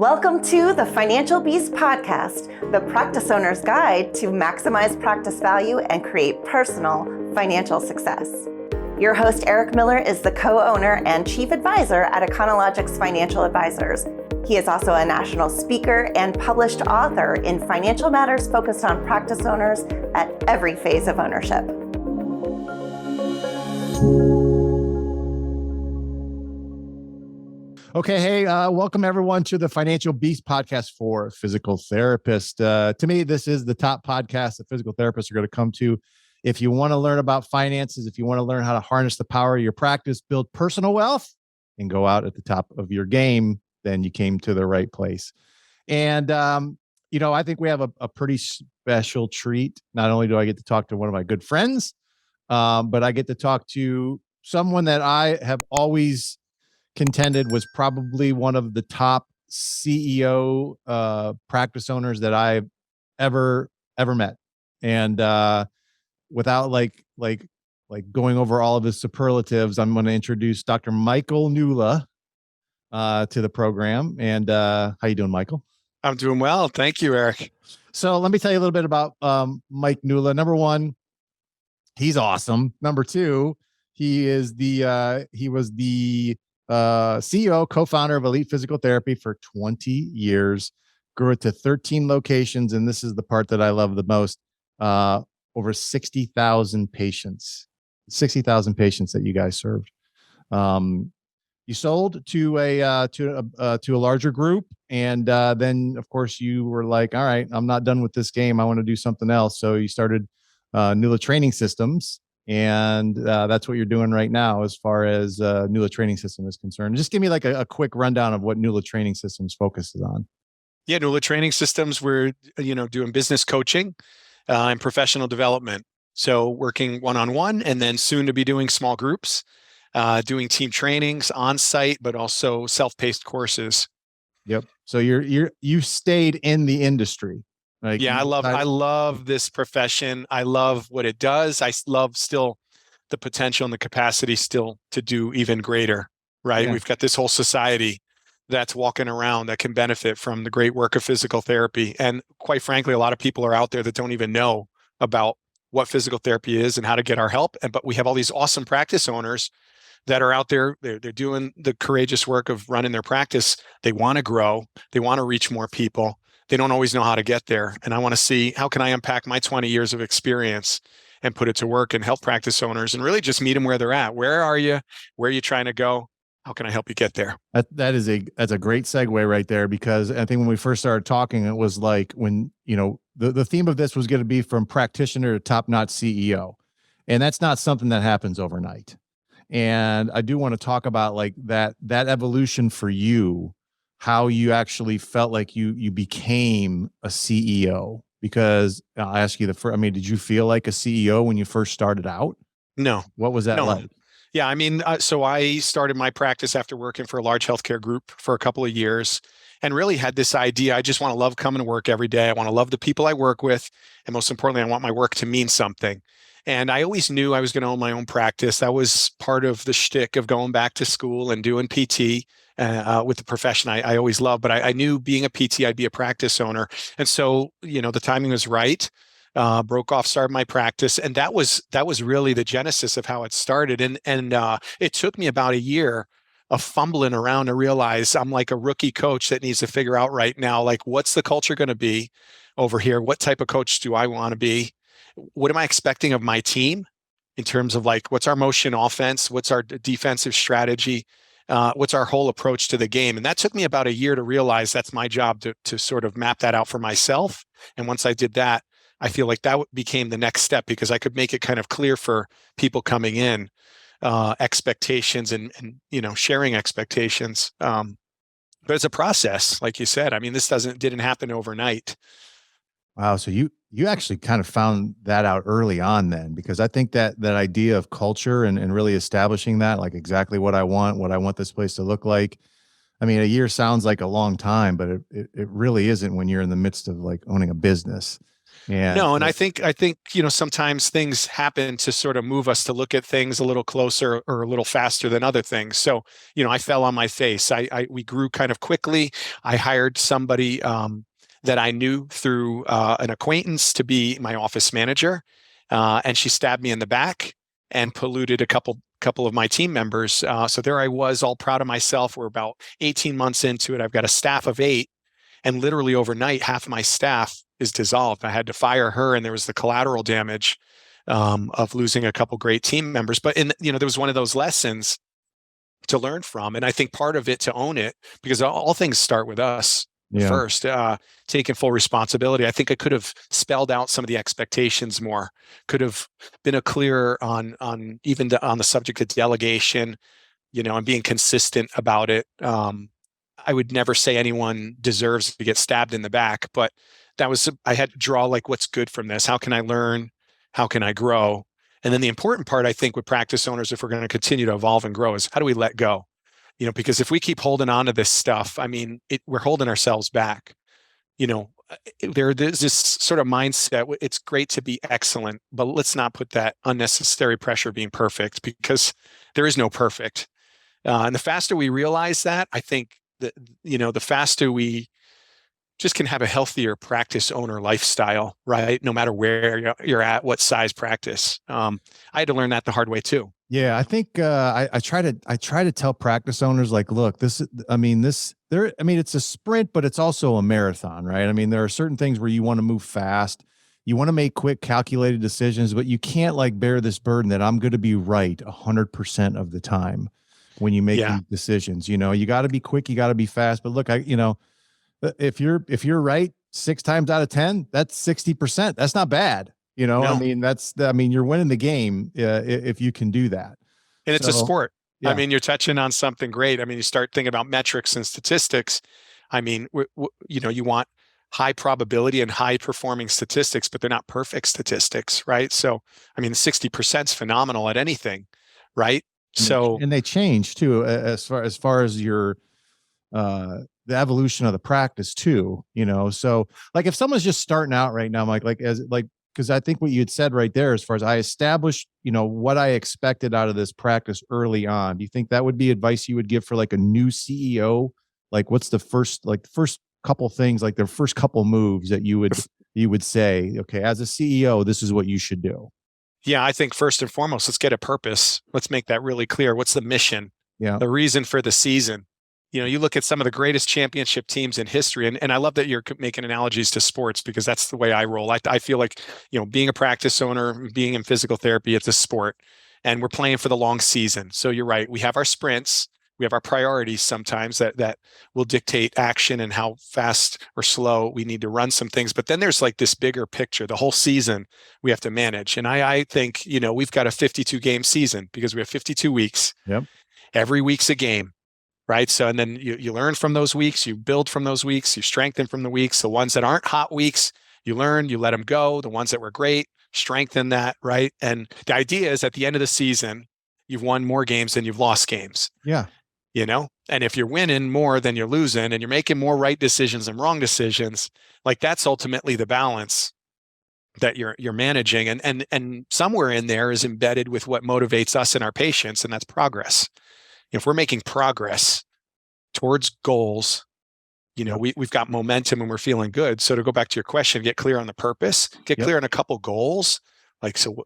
Welcome to the Financial Beast Podcast, the practice owner's guide to maximize practice value and create personal financial success. Your host, Eric Miller, is the co-owner and chief advisor at Econologics Financial Advisors. He is also a national speaker and published author in financial matters focused on practice owners at every phase of ownership. Okay, hey, welcome everyone to the Financial Beast Podcast for physical therapists. To me, this is the top podcast that physical therapists are going to come to. If you want to learn about finances, if you want to learn how to harness the power of your practice, build personal wealth, and go out at the top of your game, then you came to the right place. And, I think we have a pretty special treat. Not only do I get to talk to one of my good friends, but I get to talk to someone that I have always contended was probably one of the top CEO practice owners that I've ever met. And without like going over all of his superlatives, I'm going to introduce Dr. Michael Nula to the program. And how you doing, Michael? I'm doing well. Thank you, Eric. So let me tell you a little bit about Mike Nula. Number one, he's awesome. Number two, he was the CEO, co-founder of Elite Physical Therapy for 20 years, grew it to 13 locations. And this is the part that I love the most. Over 60,000 patients that you guys served. You sold to a larger group. And then of course you were like, all right, I'm not done with this game. I want to do something else. So you started Nula Training Systems. And that's what you're doing right now as far as Nula Training System is concerned. Just give me like a quick rundown of what Nula Training Systems focuses on. Yeah, Nula Training Systems, we're doing business coaching and professional development. So working one-on-one, and then soon to be doing small groups, doing team trainings on site, but also self-paced courses. Yep. So you stayed in the industry. I love this profession. I love what it does. I love still the potential and the capacity still to do even greater, right? Yeah. We've got this whole society that's walking around that can benefit from the great work of physical therapy. And quite frankly, a lot of people are out there that don't even know about what physical therapy is and how to get our help. But we have all these awesome practice owners that are out there. They're doing the courageous work of running their practice. They want to grow. They want to reach more people. They don't always know how to get there. And I want to see, how can I unpack my 20 years of experience and put it to work and help practice owners and really just meet them where they're at. Where are you? Where are you trying to go? How can I help you get there? That's a great segue right there, because I think when we first started talking, it was like when, the theme of this was going to be from practitioner to top-notch CEO. And that's not something that happens overnight. And I do want to talk about like that evolution for you, how you actually felt like you became a CEO. Because I'll ask you did you feel like a CEO when you first started out? No. What was that like? Yeah, so I started my practice after working for a large healthcare group for a couple of years, and really had this idea. I just want to love coming to work every day. I want to love the people I work with. And most importantly, I want my work to mean something. And I always knew I was going to own my own practice. That was part of the shtick of going back to school and doing PT with the profession I always loved. But I knew being a PT, I'd be a practice owner. And so, the timing was right. Broke off, started my practice. And that was really the genesis of how it started. And it took me about a year of fumbling around to realize I'm like a rookie coach that needs to figure out right now, like, what's the culture going to be over here? What type of coach do I want to be? What am I expecting of my team in terms of like, what's our motion offense? What's our defensive strategy? What's our whole approach to the game? And that took me about a year to realize that's my job to sort of map that out for myself. And once I did that, I feel like that became the next step, because I could make it kind of clear for people coming in, expectations and sharing expectations. But it's a process, like you said. This didn't happen overnight. Wow. So you actually kind of found that out early on then, because I think that idea of culture and really establishing that, like exactly what I want this place to look like. A year sounds like a long time, but it really isn't when you're in the midst of like owning a business. Yeah. No, and I think, sometimes things happen to sort of move us to look at things a little closer or a little faster than other things. So, I fell on my face. We grew kind of quickly. I hired somebody that I knew through an acquaintance to be my office manager, and she stabbed me in the back and polluted a couple of my team members. So there I was, all proud of myself. We're about 18 months into it. I've got a staff of 8. And literally overnight, half of my staff is dissolved. I had to fire her, and there was the collateral damage of losing a couple great team members. But there was one of those lessons to learn from, and I think part of it to own it, because all things start with us first. Taking full responsibility. I think I could have spelled out some of the expectations more. Could have been clearer on even on the subject of delegation, and being consistent about it. I would never say anyone deserves to get stabbed in the back, but I had to draw like, what's good from this? How can I learn? How can I grow? And then the important part, I think, with practice owners, if we're going to continue to evolve and grow, is how do we let go? Because if we keep holding on to this stuff, we're holding ourselves back. There's this sort of mindset. It's great to be excellent, but let's not put that unnecessary pressure of being perfect, because there is no perfect. And the faster we realize that, I think, the faster we just can have a healthier practice owner lifestyle, right? No matter where you're at, what size practice. I had to learn that the hard way too. Yeah, I think I try to tell practice owners, like, look, it's a sprint, but it's also a marathon, right? There are certain things where you want to move fast, you want to make quick, calculated decisions, but you can't like bear this burden that I'm going to be right 100% of the time when you make these decisions. You got to be quick, you got to be fast. But look, if you're right 6 times out of 10, that's 60%. That's not bad. No. You're winning the game if you can do that. And it's a sport. Yeah. You're touching on something great. You start thinking about metrics and statistics. You want high probability and high performing statistics, but they're not perfect statistics, right? So, 60% is phenomenal at anything, right? So, and they change too, as far as your the evolution of the practice too, so like if someone's just starting out right now, because I think what you had said right there, as far as I established, what I expected out of this practice early on, do you think that would be advice you would give for like a new CEO? Like what's the first couple things, like the first couple moves that you would say, okay, as a CEO, this is what you should do? Yeah, I think first and foremost, let's get a purpose. Let's make that really clear. What's the mission? Yeah. The reason for the season. You look at some of the greatest championship teams in history, and I love that you're making analogies to sports, because that's the way I roll. I feel like, being a practice owner, being in physical therapy, it's a sport, and we're playing for the long season. So you're right. We have our sprints. We have our priorities sometimes that will dictate action and how fast or slow we need to run some things. But then there's like this bigger picture, the whole season we have to manage. And I think, we've got a 52 game season because we have 52 weeks. Yep. Every week's a game, right? So, and then you learn from those weeks, you build from those weeks, you strengthen from the weeks. The ones that aren't hot weeks, you learn, you let them go. The ones that were great, strengthen that, right? And the idea is at the end of the season, you've won more games than you've lost games. Yeah. And if you're winning more than you're losing, and you're making more right decisions than wrong decisions, like that's ultimately the balance that you're managing. And somewhere in there is embedded with what motivates us and our patients, and that's progress. If we're making progress towards goals, we've got momentum and we're feeling good. So to go back to your question, get clear on the purpose, get clear on a couple goals. Like, so,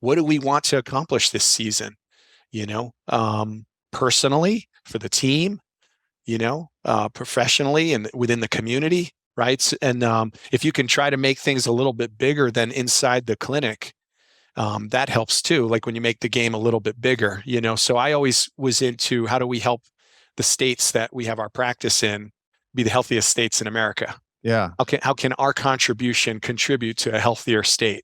what do we want to accomplish this season? Personally, for the team, professionally and within the community, right? And if you can try to make things a little bit bigger than inside the clinic, that helps too. Like when you make the game a little bit bigger, so I always was into how do we help the states that we have our practice in be the healthiest states in America? Yeah. How can our contribution contribute to a healthier state?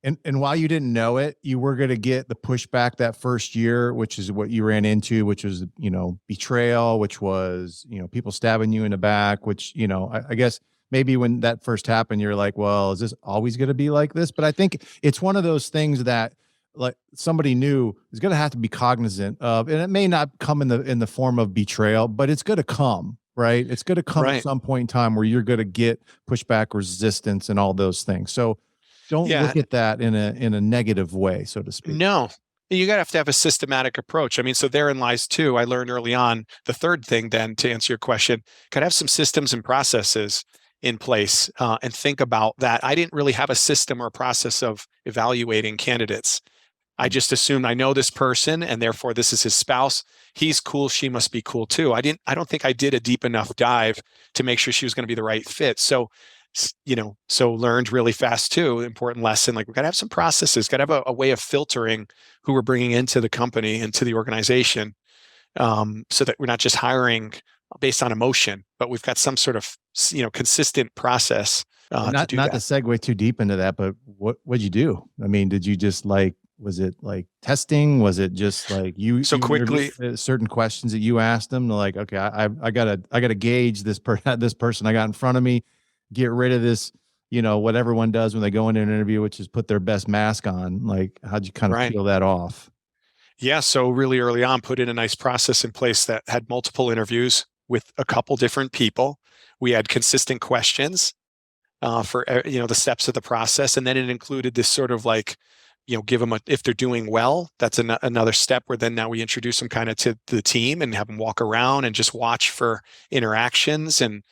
And while you didn't know it, you were going to get the pushback that first year, which is what you ran into, which was, betrayal, which was, people stabbing you in the back, which, I guess maybe when that first happened, you're like, well, is this always going to be like this? But I think it's one of those things that like somebody new is going to have to be cognizant of, and it may not come in the form of betrayal, but it's going to come, right? It's going to come at Right. some point in time where you're going to get pushback, resistance, and all those things. So don't Yeah. look at that in a negative way, so to speak. No, you got to have a systematic approach. I mean, so therein lies too. I learned early on the third thing. Then to answer your question, got to have some systems and processes in place and think about that. I didn't really have a system or process of evaluating candidates. I just assumed I know this person and therefore this is his spouse. He's cool. She must be cool too. I don't think I did a deep enough dive to make sure she was going to be the right fit. So, so learned really fast too. Important lesson. Like, we got to have some processes, got to have a way of filtering who we're bringing into the company, into the organization, so that we're not just hiring based on emotion, but we've got some sort of, consistent process Not to do not that. to segue too deep into that, but what'd you do? I mean, did you just was it like testing? Was it just like you Quickly, certain questions that you asked them to like, okay, I gotta gauge this person I got in front of me, get rid of this, what everyone does when they go into an interview, which is put their best mask on. Like, how'd you kind of right. peel that off? Yeah. So really early on, put in a nice process in place that had multiple interviews with a couple different people. We had consistent questions for the steps of the process, and then it included this sort of like, give them if they're doing well, that's another step where then now we introduce them kind of to the team and have them walk around and just watch for interactions and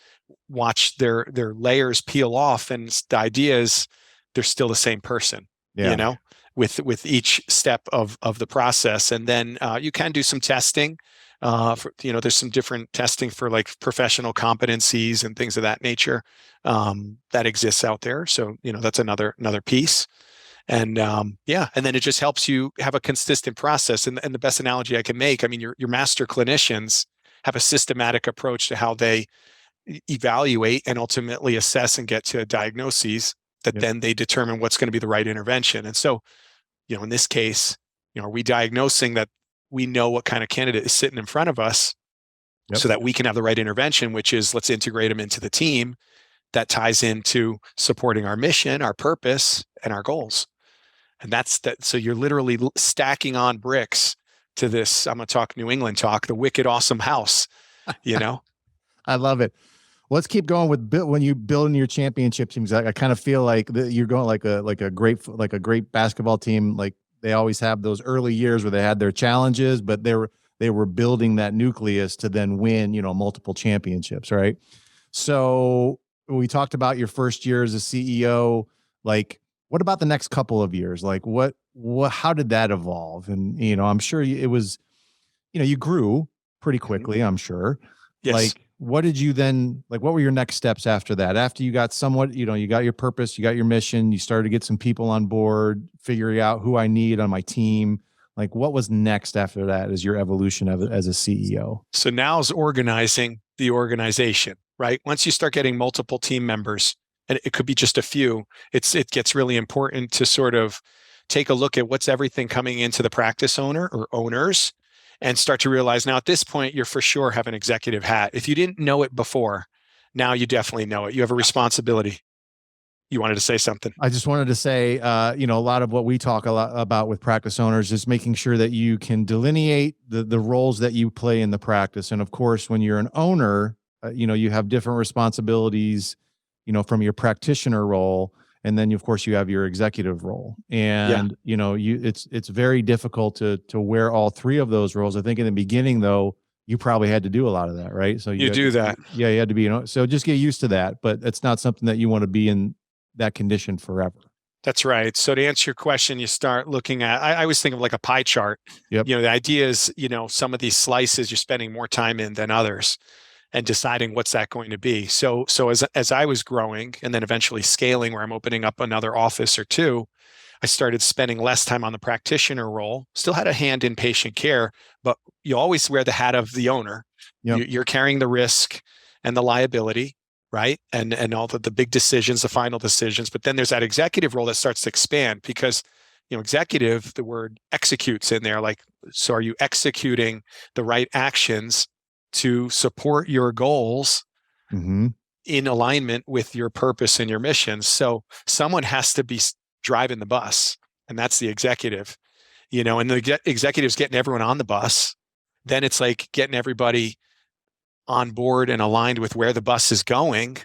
watch their layers peel off. And the idea is they're still the same person, Yeah. with each step of the process. And then you can do some testing. There's some different testing for like professional competencies and things of that nature that exists out there. So that's another piece. And and then it just helps you have a consistent process. And the best analogy I can make, I mean, your master clinicians have a systematic approach to how they evaluate and ultimately assess and get to diagnoses that Yep. then they determine what's going to be the right intervention. And so, in this case, are we diagnosing that we know what kind of candidate is sitting in front of us, Yep. so that we can have the right intervention, which is let's integrate them into the team that ties into supporting our mission, our purpose, and our goals. And that's that. So you're literally stacking on bricks to this. I'm going to talk New England talk, the wicked awesome house, I love it. Let's keep going with when you building your championship teams. I kind of feel like you're going like a great basketball team. Like, they always have those early years where they had their challenges, but they were building that nucleus to then win, multiple championships, right? So we talked about your first year as a CEO. Like, what about the next couple of years? Like, how did that evolve? And I'm sure it was, you grew pretty quickly, I'm sure. Yes. Like, what did you then, like, what were your next steps after that? After you got somewhat, you got your purpose, you got your mission, you started to get some people on board, figuring out who I need on my team. Like, what was next after that as your evolution as a CEO? So now is organizing the organization, right? Once you start getting multiple team members, and it could be just a few, it gets really important to sort of take a look at what's everything coming into the practice owner or owners, and start to realize now at this point, you're for sure have an executive hat. If you didn't know it before, now you definitely know it. You have a responsibility. You wanted to say something. I just wanted to say, a lot of what we talk a lot about with practice owners is making sure that you can delineate the roles that you play in the practice. And of course, when you're an owner, you have different responsibilities, from your practitioner role. And then, of course, you have your executive role, and it's very difficult to wear all three of those roles. I think in the beginning, though, you probably had to do a lot of that, right? So you do that. Yeah, you had to be, so just get used to that. But it's not something that you want to be in that condition forever. That's right. So to answer your question, you start looking at, I always think of like a pie chart. Yep. The idea is, some of these slices you're spending more time in than others, and deciding what's that going to be. So as I was growing and then eventually scaling, where I'm opening up another office or two, I started spending less time on the practitioner role. Still had a hand in patient care, but you always wear the hat of the owner. Yep. You're carrying the risk and the liability, right? And all the big decisions, the final decisions. But then there's that executive role that starts to expand, because executive, the word executes in there. Like, so are you executing the right actions to support your goals Mm-hmm. in alignment with your purpose and your mission? So someone has to be driving the bus, and that's the executive, and the executive's getting everyone on the bus. Then it's like getting everybody on board and aligned with where the bus is going,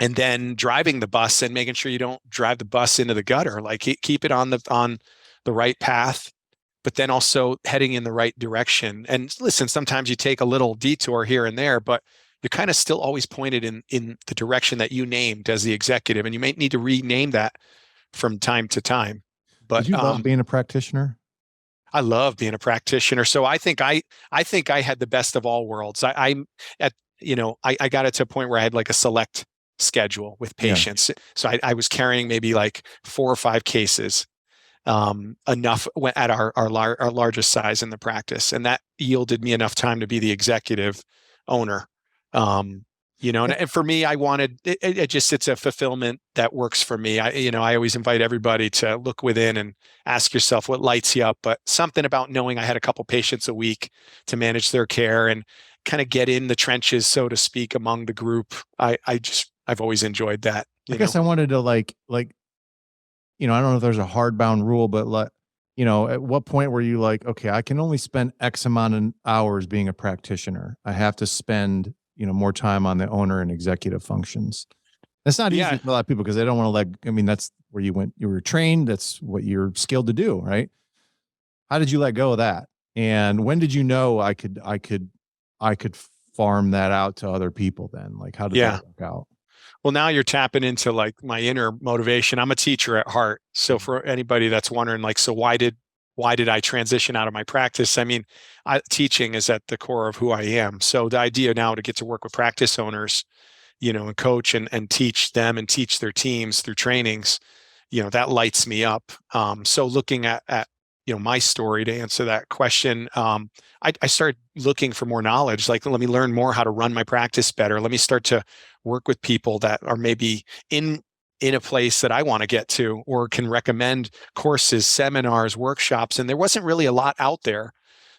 and then driving the bus and making sure you don't drive the bus into the gutter. Like keep it on the right path, but then also heading in the right direction. And listen, sometimes you take a little detour here and there, but you're kind of still always pointed in the direction that you named as the executive, and you may need to rename that from time to time. But did you love being a practitioner? I love being a practitioner. So I think I had the best of all worlds. I got it to a point where I had like a select schedule with patients. Yeah. So I was carrying maybe like 4 or 5 cases, enough at our largest size in the practice. And that yielded me enough time to be the executive owner. And for me, I wanted, it's a fulfillment that works for me. I always invite everybody to look within and ask yourself what lights you up, but something about knowing I had a couple patients a week to manage their care and kind of get in the trenches, so to speak, among the group. I've always enjoyed that. I guess I wanted to I don't know if there's a hardbound rule, but at what point were you like, okay, I can only spend X amount of hours being a practitioner. I have to spend more time on the owner and executive functions. That's not easy for a lot of people because they don't want to that's where you were trained. That's what you're skilled to do. Right. How did you let go of that? And when did you know I could farm that out to other people then? Like, how did that work out? Well, now you're tapping into like my inner motivation. I'm a teacher at heart. So for anybody that's wondering, so why did I transition out of my practice? I mean, teaching is at the core of who I am. So the idea now to get to work with practice owners, and coach and teach them and teach their teams through trainings, that lights me up. So looking at my story to answer that question, I started looking for more knowledge. Like, let me learn more how to run my practice better. Let me start to work with people that are maybe in a place that I want to get to, or can recommend courses, seminars, workshops. And there wasn't really a lot out there.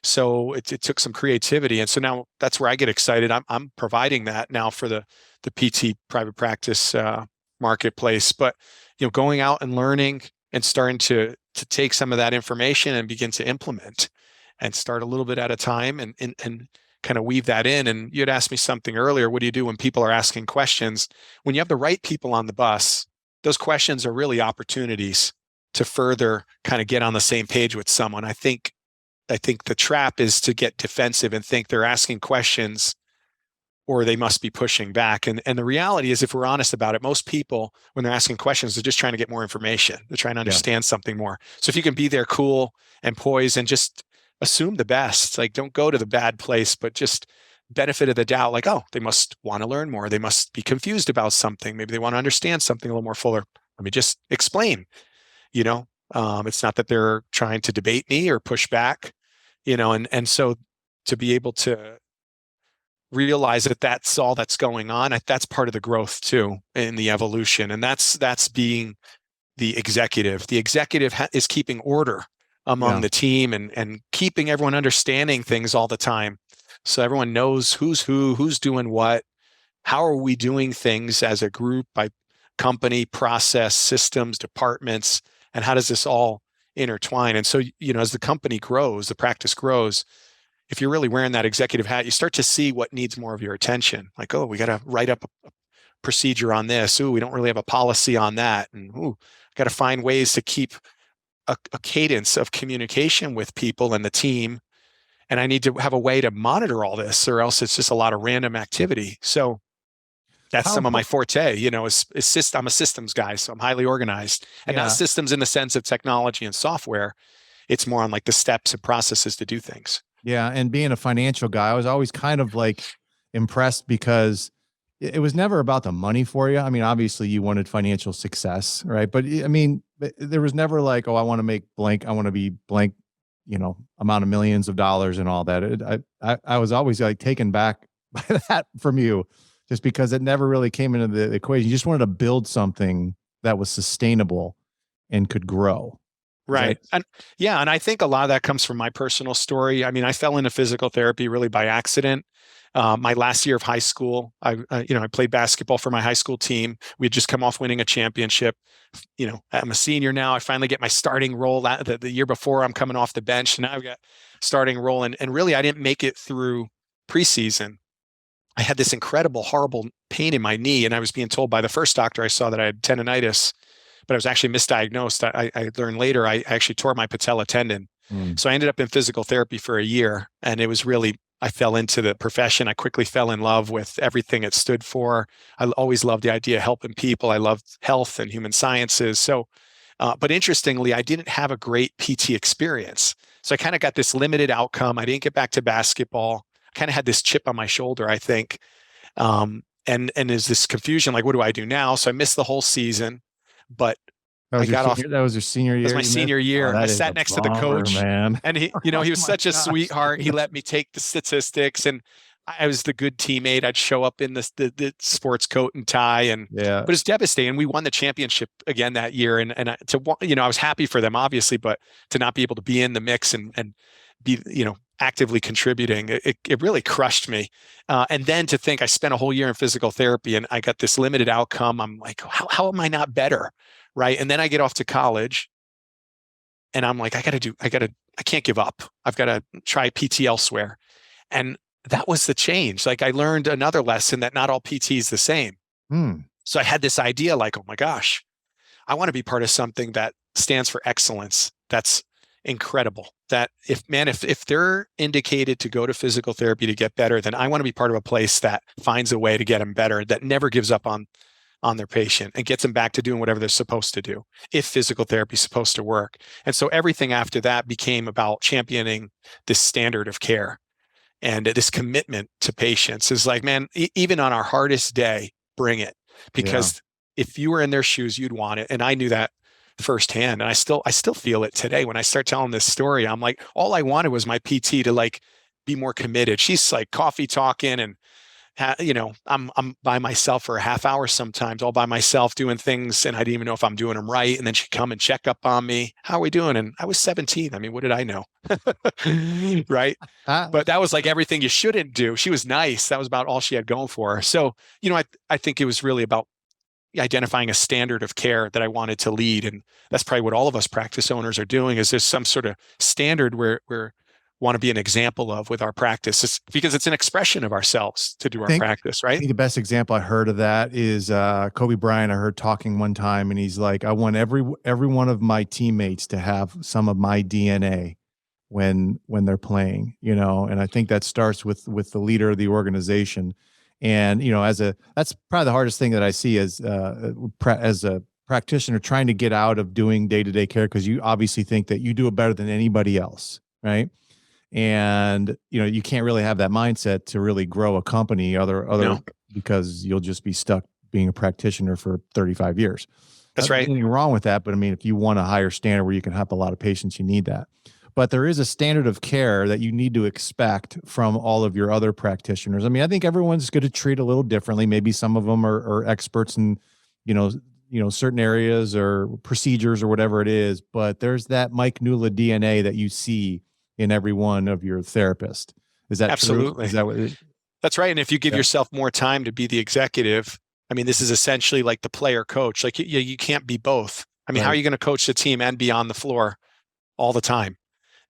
So it took some creativity. And so now that's where I get excited. I'm providing that now for the PT private practice marketplace. But, going out and learning and starting to take some of that information and begin to implement and start a little bit at a time and kind of weave that in. And you had asked me something earlier. What do you do when people are asking questions? When you have the right people on the bus, those questions are really opportunities to further kind of get on the same page with someone. I think the trap is to get defensive and think they're asking questions or they must be pushing back. And the reality is, if we're honest about it, most people, when they're asking questions, they're just trying to get more information. They're trying to understand something more. So if you can be there cool and poised and just assume the best, like don't go to the bad place, but just benefit of the doubt, like, oh, they must want to learn more. They must be confused about something. Maybe they want to understand something a little more fuller. Let me just explain, it's not that they're trying to debate me or push back, and so to be able to realize that that's all that's going on, that's part of the growth too in the evolution. And that's being the executive. The executive is keeping order among the team and keeping everyone understanding things all the time. So everyone knows who's who's doing what, how are we doing things as a group, by company, process, systems, departments, and how does this all intertwine? And so, as the company grows, the practice grows, if you're really wearing that executive hat, you start to see what needs more of your attention. Like, oh, we got to write up a procedure on this. Ooh, we don't really have a policy on that. And got to find ways to keep a cadence of communication with people and the team. And I need to have a way to monitor all this, or else it's just a lot of random activity. So that's some of my forte, I'm a systems guy, so I'm highly organized, and not systems in the sense of technology and software. It's more on like the steps and processes to do things. Yeah. And being a financial guy, I was always kind of like impressed because it was never about the money for you. I mean, obviously you wanted financial success, right? But I mean, there was never like, oh, I want to make blank, I want to be blank, amount of millions of dollars and all that. I was always like taken back by that from you, just because it never really came into the equation. You just wanted to build something that was sustainable and could grow. Right. And I think a lot of that comes from my personal story. I mean, I fell into physical therapy really by accident. My last year of high school, I played basketball for my high school team. We had just come off winning a championship. I'm a senior now. I finally get my starting role. The year before, I'm coming off the bench, and now I've got starting role. And really, I didn't make it through preseason. I had this incredible, horrible pain in my knee. And I was being told by the first doctor I saw that I had tendonitis, but I was actually misdiagnosed. I learned later I actually tore my patella tendon. So I ended up in physical therapy for a year. And it was really, I fell into the profession. I quickly fell in love with everything it stood for. I always loved the idea of helping people. I loved health and human sciences. So, but interestingly, I didn't have a great PT experience. So I kind of got this limited outcome. I didn't get back to basketball. I kind of had this chip on my shoulder, I think. And there's this confusion, like, what do I do now? So I missed the whole season, but That I was got off. that was your senior year. That was my senior year. I That is sat a next to the bummer, coach, man. and he Oh was my such a gosh. sweetheart. He let me take the statistics, and I was the good teammate. I'd show up in the sports coat and tie, and Yeah. but it's devastating. We won the championship again that year, and I was happy for them, obviously, but to not be able to be in the mix and be actively contributing, it really crushed me. And then to think I spent a whole year in physical therapy and I got this limited outcome. I'm like, how am I not better? Right. And then I get off to college and I'm like, I can't give up. I've got to try PT elsewhere. And that was the change. Like I learned another lesson that not all PT is the same. So I had this idea like, oh my gosh, I want to be part of something that stands for excellence. That's incredible. That if they're indicated to go to physical therapy to get better, then I want to be part of a place that finds a way to get them better, that never gives up on their patient and gets them back to doing whatever they're supposed to do if physical therapy is supposed to work. And so everything after that became about championing this standard of care and this commitment to patients. Is like, man, even on our hardest day, bring it, because if you were in their shoes, you'd want it. And I knew that firsthand. And I still feel it today. When I start telling this story, I'm like, all I wanted was my PT to like be more committed. She's like coffee talking and I'm by myself for a half hour sometimes, all by myself doing things, and I didn't even know if I'm doing them right. And then she'd come and check up on me. How are we doing? And I was 17. I mean, what did I know? Right. But that was like everything you shouldn't do. She was nice. That was about all she had going for her. So, I think it was really about identifying a standard of care that I wanted to lead. And that's probably what all of us practice owners are doing, is there's some sort of standard where want to be an example of with our practice. It's because it's an expression of ourselves to do our practice, right? I think the best example I heard of that is Kobe Bryant. I heard talking one time, and he's like, I want every one of my teammates to have some of my DNA when they're playing, and I think that starts with the leader of the organization. And, that's probably the hardest thing that I see as a practitioner trying to get out of doing day-to-day care, because you obviously think that you do it better than anybody else, right? And, you can't really have that mindset to really grow a company No. because you'll just be stuck being a practitioner for 35 years. That's right. Nothing wrong with that. But I mean, if you want a higher standard where you can help a lot of patients, you need that. But there is a standard of care that you need to expect from all of your other practitioners. I mean, I think everyone's going to treat a little differently. Maybe some of them are experts in, certain areas or procedures or whatever it is. But there's that Mike Nula DNA that you see in every one of your therapists. Is that absolutely true? Is that what it is? That's right. And if you give yourself more time to be the executive, I mean, this is essentially like the player coach. Like you can't be both. I mean, How are you going to coach the team and be on the floor all the time?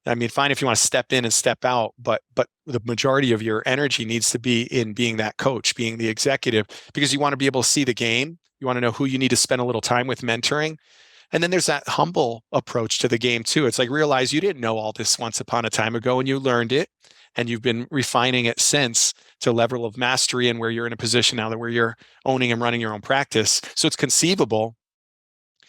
I mean, fine if you want to step in and step out, but the majority of your energy needs to be in being that coach, being the executive, because you want to be able to see the game. You want to know who you need to spend a little time with mentoring. And then there's that humble approach to the game too. It's like, realize you didn't know all this once upon a time ago and you learned it, and you've been refining it since to a level of mastery, and where you're in a position now that where you're owning and running your own practice. So it's conceivable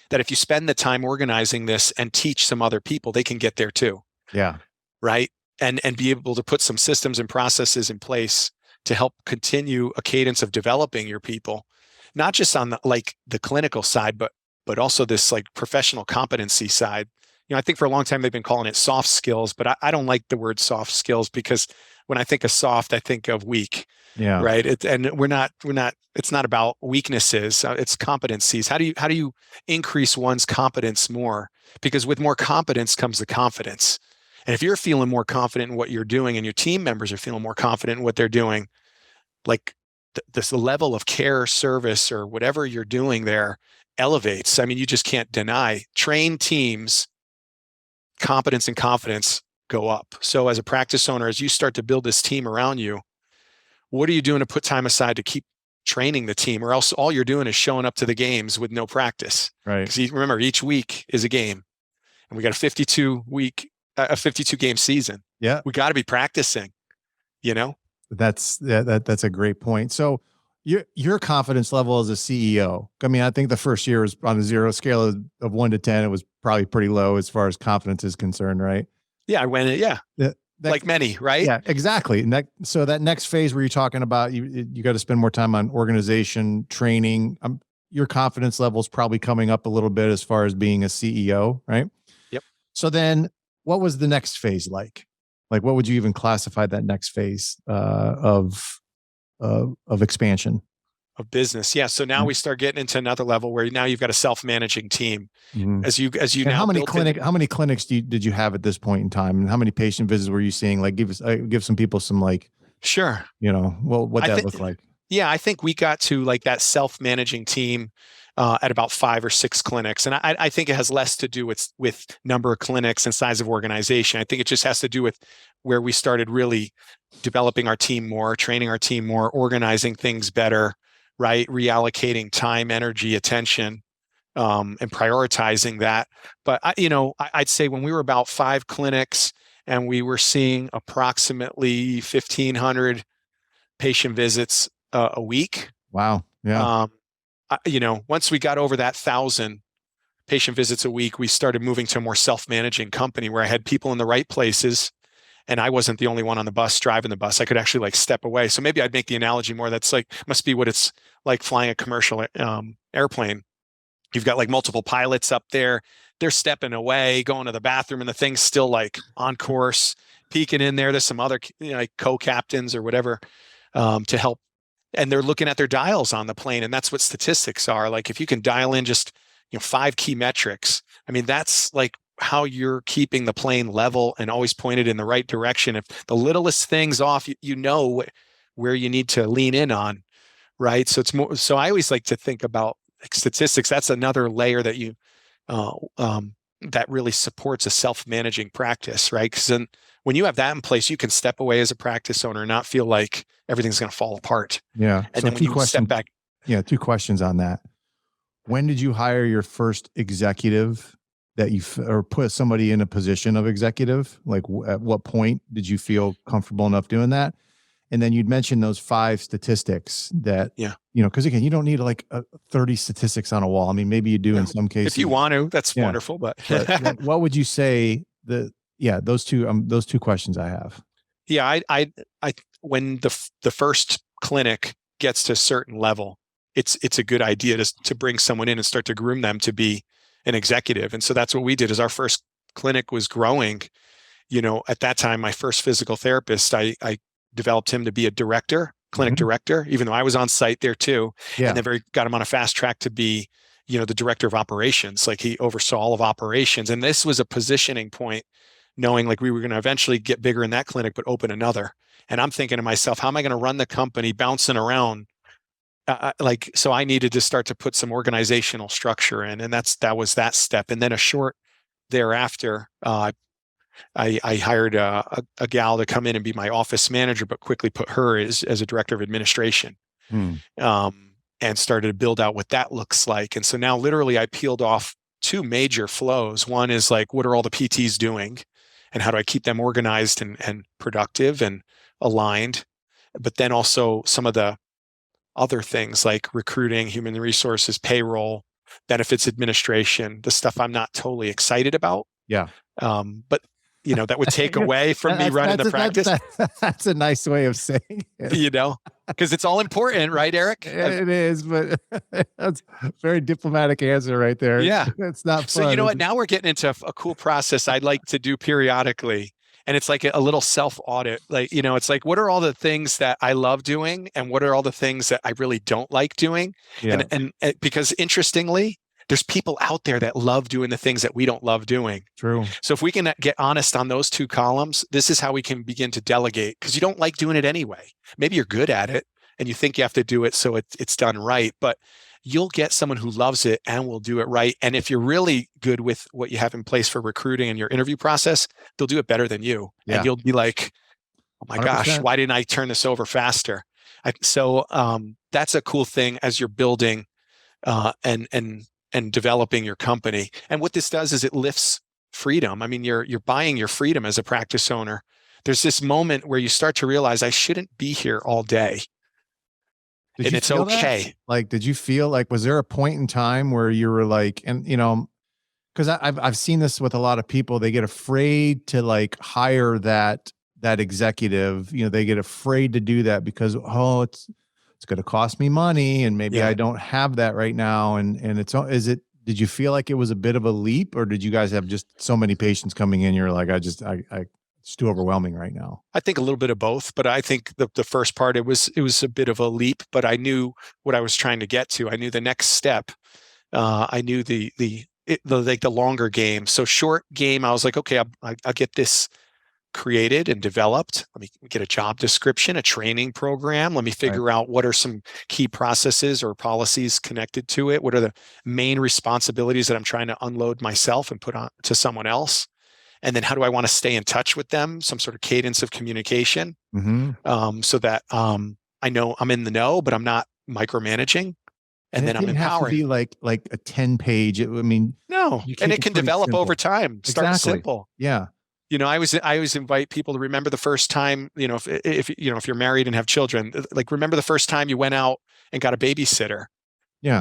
that if you spend the time organizing this and teach some other people, they can get there too. Yeah. Right. And be able to put some systems and processes in place to help continue a cadence of developing your people, not just on the clinical side, but also this like professional competency side. I think for a long time they've been calling it soft skills, but I don't like the word soft skills, because when I think of soft, I think of weak. Yeah. Right. And we're not, it's not about weaknesses. It's competencies. How do you increase one's competence more? Because with more competence comes the confidence. And if you're feeling more confident in what you're doing, and your team members are feeling more confident in what they're doing, like this level of care, service, or whatever you're doing there elevates. I mean, you just can't deny. Trained teams, competence and confidence go up. So as a practice owner, as you start to build this team around you, what are you doing to put time aside to keep training the team, or else all you're doing is showing up to the games with no practice. Right. Because remember, each week is a game, and we got a 52 game season. Yeah. We got to be practicing, That's a great point. So your confidence level as a CEO, I mean, I think the first year was on a 0 scale of 1 to 10. It was probably pretty low as far as confidence is concerned, right? Yeah. I went, like many, right? Yeah, exactly. And so that next phase where you're talking about, you got to spend more time on organization, training. Your confidence level is probably coming up a little bit as far as being a CEO, right? Yep. So then what was the next phase like? Like, what would you even classify that next phase of expansion? Of business. Yeah. So now we start getting into another level where now you've got a self-managing team. Mm-hmm. As you and now how many clinics did you have at this point in time, and how many patient visits were you seeing? Like, give some people some, like, sure, what that looked like. Yeah, I think we got to like that self-managing team at about 5 or 6 clinics, and I think it has less to do with number of clinics and size of organization. I think it just has to do with where we started really developing our team more, training our team more, organizing things better, right? Reallocating time, energy, attention, and prioritizing that. But I'd say when we were about 5 clinics and we were seeing approximately 1,500 patient visits a week. Wow. Yeah. Once we got over that 1,000 patient visits a week, we started moving to a more self-managing company where I had people in the right places, and I wasn't the only one on the bus driving the bus. I could actually like step away. So maybe I'd make the analogy more. That's like, must be what it's like flying a commercial airplane. You've got like multiple pilots up there. They're stepping away, going to the bathroom, and the thing's still like on course, peeking in there. There's some other like co-captains or whatever to help. And they're looking at their dials on the plane. And that's what statistics are. Like, if you can dial in just 5 key metrics, I mean, that's like how you're keeping the plane level and always pointed in the right direction. If the littlest thing's off, you know where you need to lean in on, right? So it's more. So I always like to think about like statistics. That's another layer that that really supports a self-managing practice, right? Because then when you have that in place, you can step away as a practice owner and not feel like everything's going to fall apart. Yeah. And so then when you step back. Yeah. 2 questions on that. When did you hire your first executive or put somebody in a position of executive? Like, at what point did you feel comfortable enough doing that? And then you'd mentioned those 5 statistics that, because again, you don't need like 30 statistics on a wall. I mean, maybe you do in some cases. If you want to, that's wonderful. But what would you say those two questions I have? Yeah, I when the first clinic gets to a certain level, it's a good idea to bring someone in and start to groom them to be an executive. And so that's what we did. As our first clinic was growing, at that time, my first physical therapist, I developed him to be a clinic director, even though I was on site there too. Yeah. And then got him on a fast track to be, the director of operations. Like, he oversaw all of operations. And this was a positioning point, knowing like we were going to eventually get bigger in that clinic, but open another. And I'm thinking to myself, how am I going to run the company bouncing around? So I needed to start to put some organizational structure in, and that was that step. And then a short thereafter, I hired a gal to come in and be my office manager, but quickly put her as a director of administration, and started to build out what that looks like. And so now literally I peeled off 2 major flows. One is like, what are all the PTs doing, and how do I keep them organized and productive and aligned? But then also some of the other things like recruiting, human resources, payroll, benefits administration, the stuff I'm not totally excited about. Yeah. But that would take away from me running the practice. That's a nice way of saying it. Because it's all important, right, Eric? It is, but that's a very diplomatic answer right there. Yeah. It's not fun. So you know what? Now we're getting into a cool process I'd like to do periodically. And it's like a little self-audit. Like, it's like, what are all the things that I love doing, and what are all the things that I really don't like doing? Yeah. And because interestingly, there's people out there that love doing the things that we don't love doing. True. So if we can get honest on those 2 columns, this is how we can begin to delegate, because you don't like doing it anyway. Maybe you're good at it and you think you have to do it so it's done right, but you'll get someone who loves it and will do it right. And if you're really good with what you have in place for recruiting and your interview process, they'll do it better than you. Yeah. And you'll be like, oh my 100%. Gosh, why didn't I turn this over faster? That's a cool thing as you're building and developing your company. And what this does is it lifts freedom. I mean, you're buying your freedom as a practice owner. There's this moment where you start to realize I shouldn't be here all day. And it's okay. Like, did you feel like, was there a point in time where you were like, and because I've seen this with a lot of people, they get afraid to like hire that executive, they get afraid to do that because, it's going to cost me money and maybe I don't have that right now. And did you feel like it was a bit of a leap, or did you guys have just so many patients coming in? You're like, it's too overwhelming right now. I think a little bit of both, but I think the first part, it was a bit of a leap, but I knew what I was trying to get to. I knew the next step. I knew the longer game. So short game, I was like, okay, I'll get this created and developed. Let me get a job description, a training program. Let me figure out what are some key processes or policies connected to it. What are the main responsibilities that I'm trying to unload myself and put on to someone else? And then how do I want to stay in touch with them? Some sort of cadence of communication, so that I know I'm in the know, but I'm not micromanaging. And then I'm empowered. It didn't have to be like a 10-page. No, and it can develop over time. Start simple. Yeah. I always invite people to remember the first time, if you're married and have children, like remember the first time you went out and got a babysitter. Yeah.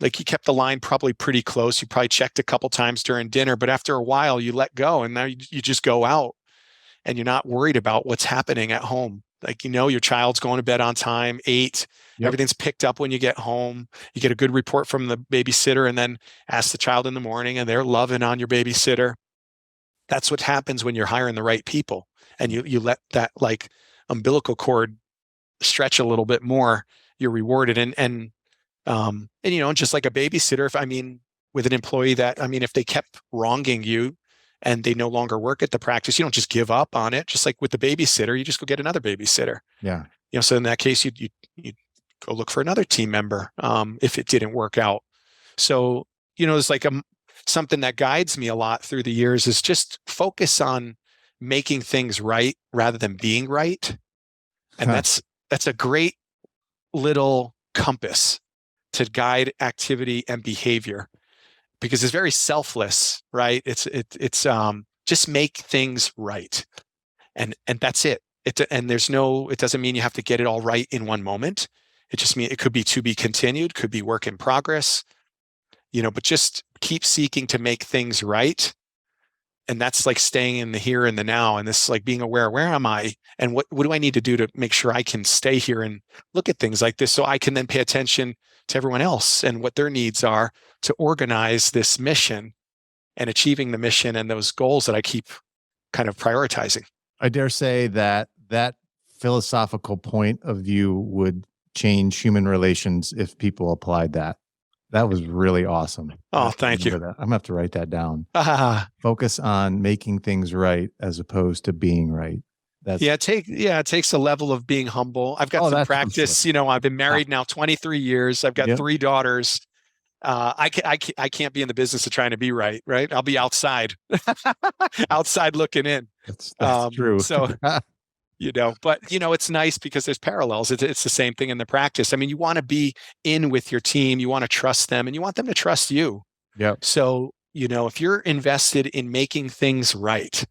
Like you kept the line probably pretty close. You probably checked a couple times during dinner, but after a while you let go and now you just go out and you're not worried about what's happening at home. Like, your child's going to bed on time, 8, everything's picked up when you get home. You get a good report from the babysitter and then ask the child in the morning and they're loving on your babysitter. That's what happens when you're hiring the right people and you let that like umbilical cord stretch a little bit more. You're rewarded. And just like a babysitter, with an employee that, if they kept wronging you and they no longer work at the practice, you don't just give up on it. Just like with the babysitter, you just go get another babysitter. Yeah. So in that case, you go look for another team member if it didn't work out. So, it's like something that guides me a lot through the years is just focus on making things right rather than being right. And that's a great little compass to guide activity and behavior because it's very selfless, right? It's just make things right. And that's it. It doesn't mean you have to get it all right in one moment. It just means it could be to be continued, could be work in progress, but just keep seeking to make things right. And that's like staying in the here and the now. And this like being aware, where am I? And what do I need to do to make sure I can stay here and look at things like this so I can then pay attention to everyone else and what their needs are to organize this mission and achieving the mission and those goals that I keep kind of prioritizing. I dare say that philosophical point of view would change human relations if people applied that. That was really awesome. Oh, thank you. I'm gonna have to write that down. Focus on making things right as opposed to being right. It takes a level of being humble. I've got some practice. I've been married now 23 years. I've got 3 daughters. I can't be in the business of trying to be right. Right. I'll be outside, outside looking in. That's true. So, but it's nice because there's parallels. It's the same thing in the practice. You want to be in with your team, you want to trust them and you want them to trust you. Yeah. So, if you're invested in making things right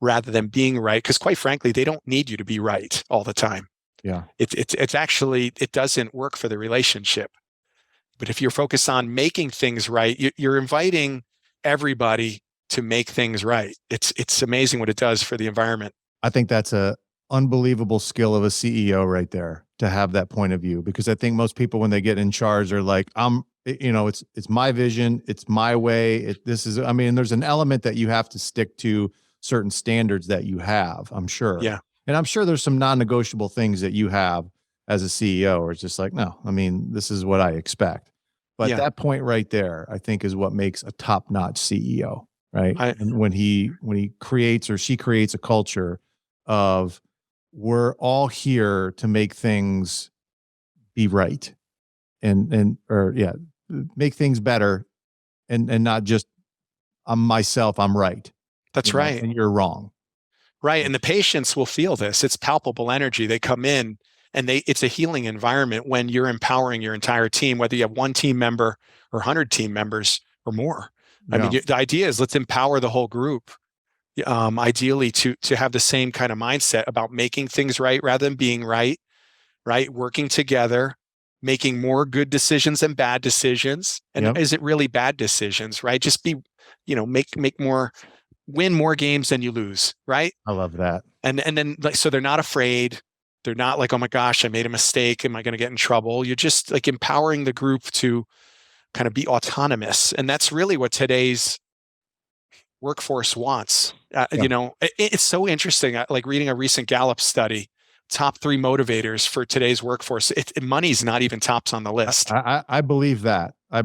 rather than being right, because quite frankly, they don't need you to be right all the time. Yeah. It's actually, it doesn't work for the relationship. But if you're focused on making things right, you're inviting everybody to make things right. It's amazing what it does for the environment. I think that's a unbelievable skill of a CEO right there to have that point of view, because I think most people when they get in charge are like, it's my vision, it's my way. There's an element that you have to stick to certain standards that you have, I'm sure. Yeah. And I'm sure there's some non-negotiable things that you have as a CEO, or it's just like, no, this is what I expect. But that point right there, I think is what makes a top-notch CEO, right? And when he creates or she creates a culture of, we're all here to make things be right and make things better and not just I'm right. That's right. And you're wrong. Right. And the patients will feel this. It's palpable energy. They come in And it's a healing environment when you're empowering your entire team, whether you have one team member or 100 team members or more. I mean, the idea is let's empower the whole group, ideally to have the same kind of mindset about making things right rather than being right, working together, making more good decisions than bad decisions. And is it really bad decisions, right? Just be, make more, win more games than you lose, right? I love that. And then, so they're not afraid. They're not like, oh my gosh, I made a mistake. Am I going to get in trouble? You're just like empowering the group to kind of be autonomous. And that's really what today's workforce wants. It's so interesting. Like reading a recent Gallup study, top 3 motivators for today's workforce. Money's not even tops on the list. I believe that. Let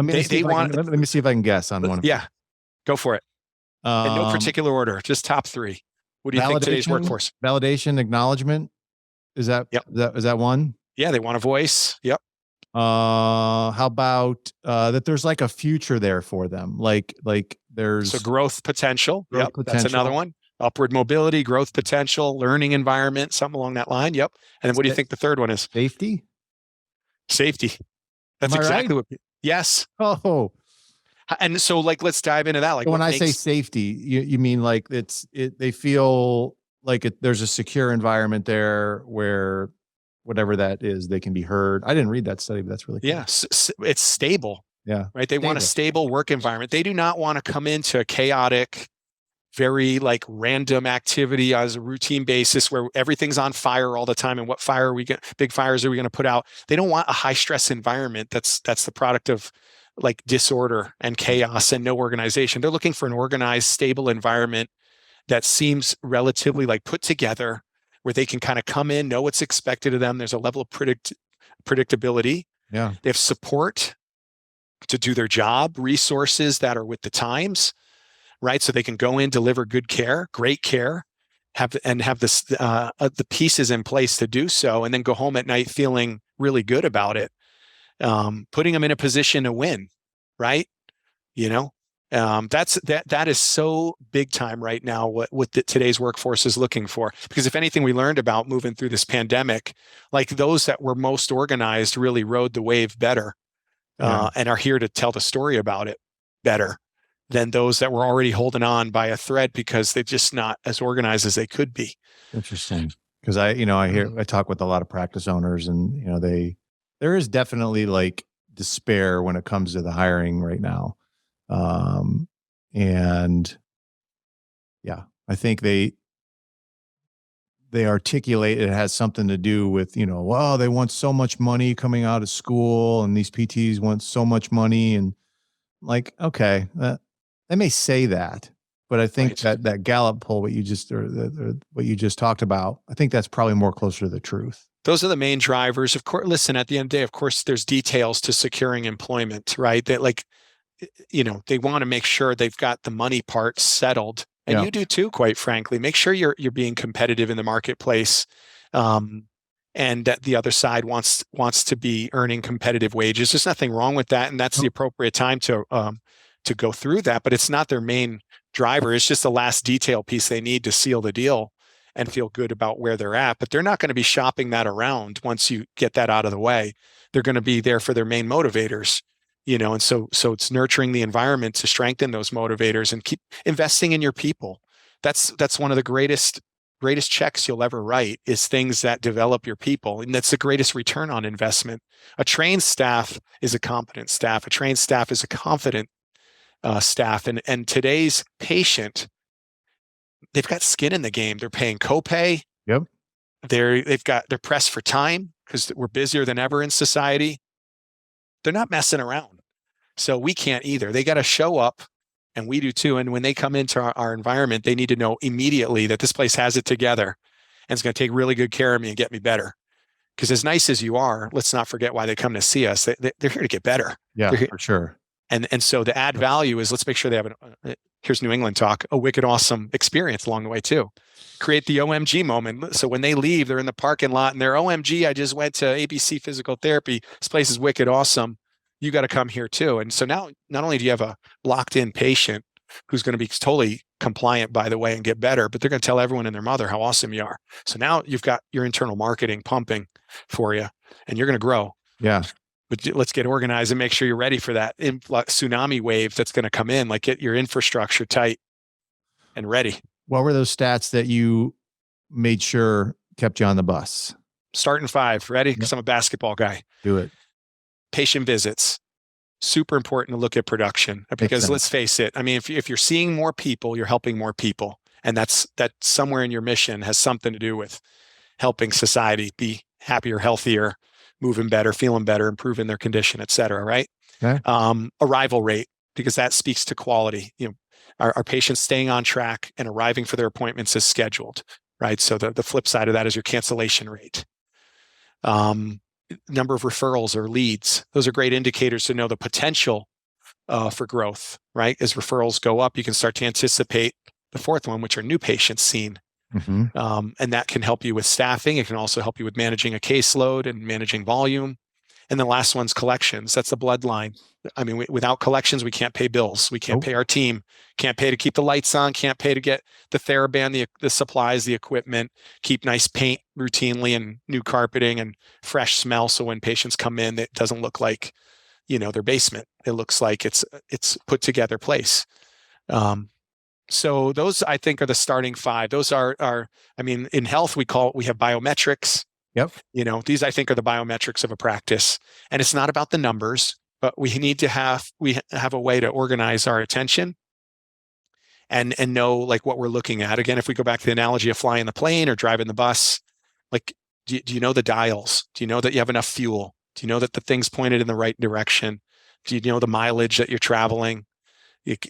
me see if I can guess on one. Yeah, go for it. In no particular order, just top 3. What do you think today's workforce? Validation, acknowledgement. Is that one? Yeah, they want a voice. Yep. How about that there's like a future there for them? Like there's growth potential. That's another one. Upward mobility, growth potential, learning environment, something along that line. Yep. And then what do you think the third one is? Safety. That's exactly what. Yes. Oh. And so, let's dive into that. Like, when I say safety, you mean like they feel like there's a secure environment there where whatever that is, they can be heard. I didn't read that study, but that's really cool. Yeah, it's stable. Yeah, right. They want a stable work environment. They do not want to come into a chaotic, very random activity as a routine basis where everything's on fire all the time. And what big fires are we going to put out? They don't want a high stress environment. That's the product of disorder and chaos and no organization. They're looking for an organized, stable environment that seems relatively put together, where they can kind of come in, know what's expected of them. There's a level of predictability. Yeah. They have support to do their job, resources that are with the times, right? So they can go in, deliver good care, great care, have this, the pieces in place to do so, and then go home at night feeling really good about it. Putting them in a position to win, right? That is so big time right now. What today's workforce is looking for, because if anything we learned about moving through this pandemic, those that were most organized really rode the wave better, and are here to tell the story about it better than those that were already holding on by a thread because they're just not as organized as they could be. Interesting, because I talk with a lot of practice owners, and there is definitely despair when it comes to the hiring right now. And yeah, I think they articulate it has something to do with, they want so much money coming out of school, and these PTs want so much money, and okay, they may say that, but I think that Gallup poll, what you just talked about, I think that's probably more closer to the truth. Those are the main drivers. Of course, listen, at the end of the day, of course, there's details to securing employment, right? That they want to make sure they've got the money part settled. And you do too, quite frankly. Make sure you're being competitive in the marketplace. And that the other side wants to be earning competitive wages. There's nothing wrong with that. And that's the appropriate time to go through that. But it's not their main driver. It's just the last detail piece they need to seal the deal and feel good about where they're at. But they're not going to be shopping that around once you get that out of the way. They're going to be there for their main motivators, and so it's nurturing the environment to strengthen those motivators and keep investing in your people. That's one of the greatest checks you'll ever write, is things that develop your people. And that's the greatest return on investment. A trained staff is a competent staff. A trained staff is a confident staff. And today's patient, they've got skin in the game. They're paying copay. Yep. They're pressed for time because we're busier than ever in society. They're not messing around. So we can't either. They got to show up, and we do too. And when they come into our environment, they need to know immediately that this place has it together and it's going to take really good care of me and get me better. Because as nice as you are, let's not forget why they come to see us. They're here to get better. Yeah, for sure. And so the add value is, let's make sure they have here's New England talk, a wicked awesome experience along the way too. Create the OMG moment. So when they leave, they're in the parking lot and they're, OMG, I just went to ABC Physical Therapy. This place is wicked awesome. You got to come here too. And so now not only do you have a locked in patient, who's going to be totally compliant, by the way, and get better, but they're going to tell everyone and their mother how awesome you are. So now you've got your internal marketing pumping for you, and you're going to grow. Yeah. But let's get organized and make sure you're ready for that tsunami wave that's going to come in. Like, get your infrastructure tight and ready. What were those stats that you made sure kept you on the bus? Starting 5, ready? Because I'm a basketball guy. Do it. Patient visits. Super important to look at production, because let's face it. I mean, if you're seeing more people, you're helping more people. And that somewhere in your mission has something to do with helping society be happier, healthier, moving better, feeling better, improving their condition, et cetera, right? Okay. Arrival rate, because that speaks to quality. Are patients staying on track and arriving for their appointments as scheduled, right? So the flip side of that is your cancellation rate. Number of referrals or leads. Those are great indicators to know the potential for growth, right? As referrals go up, you can start to anticipate the fourth one, which are new patients seen. Mm-hmm. And that can help you with staffing. It can also help you with managing a caseload and managing volume. And the last one's collections. That's the bloodline. I mean, without collections, we can't pay bills. We can't pay our team, can't pay to keep the lights on, can't pay to get the TheraBand, the supplies, the equipment, keep nice paint routinely and new carpeting and fresh smell. So when patients come in, it doesn't look like, their basement. It looks like it's put together place. So those, I think, are the starting 5. Those are I mean, in health, we have biometrics. Yep. These, I think, are the biometrics of a practice. And it's not about the numbers, but we have a way to organize our attention and know like what we're looking at. Again, if we go back to the analogy of flying the plane or driving the bus, like, do you know the dials? Do you know that you have enough fuel? Do you know that the thing's pointed in the right direction? Do you know the mileage that you're traveling?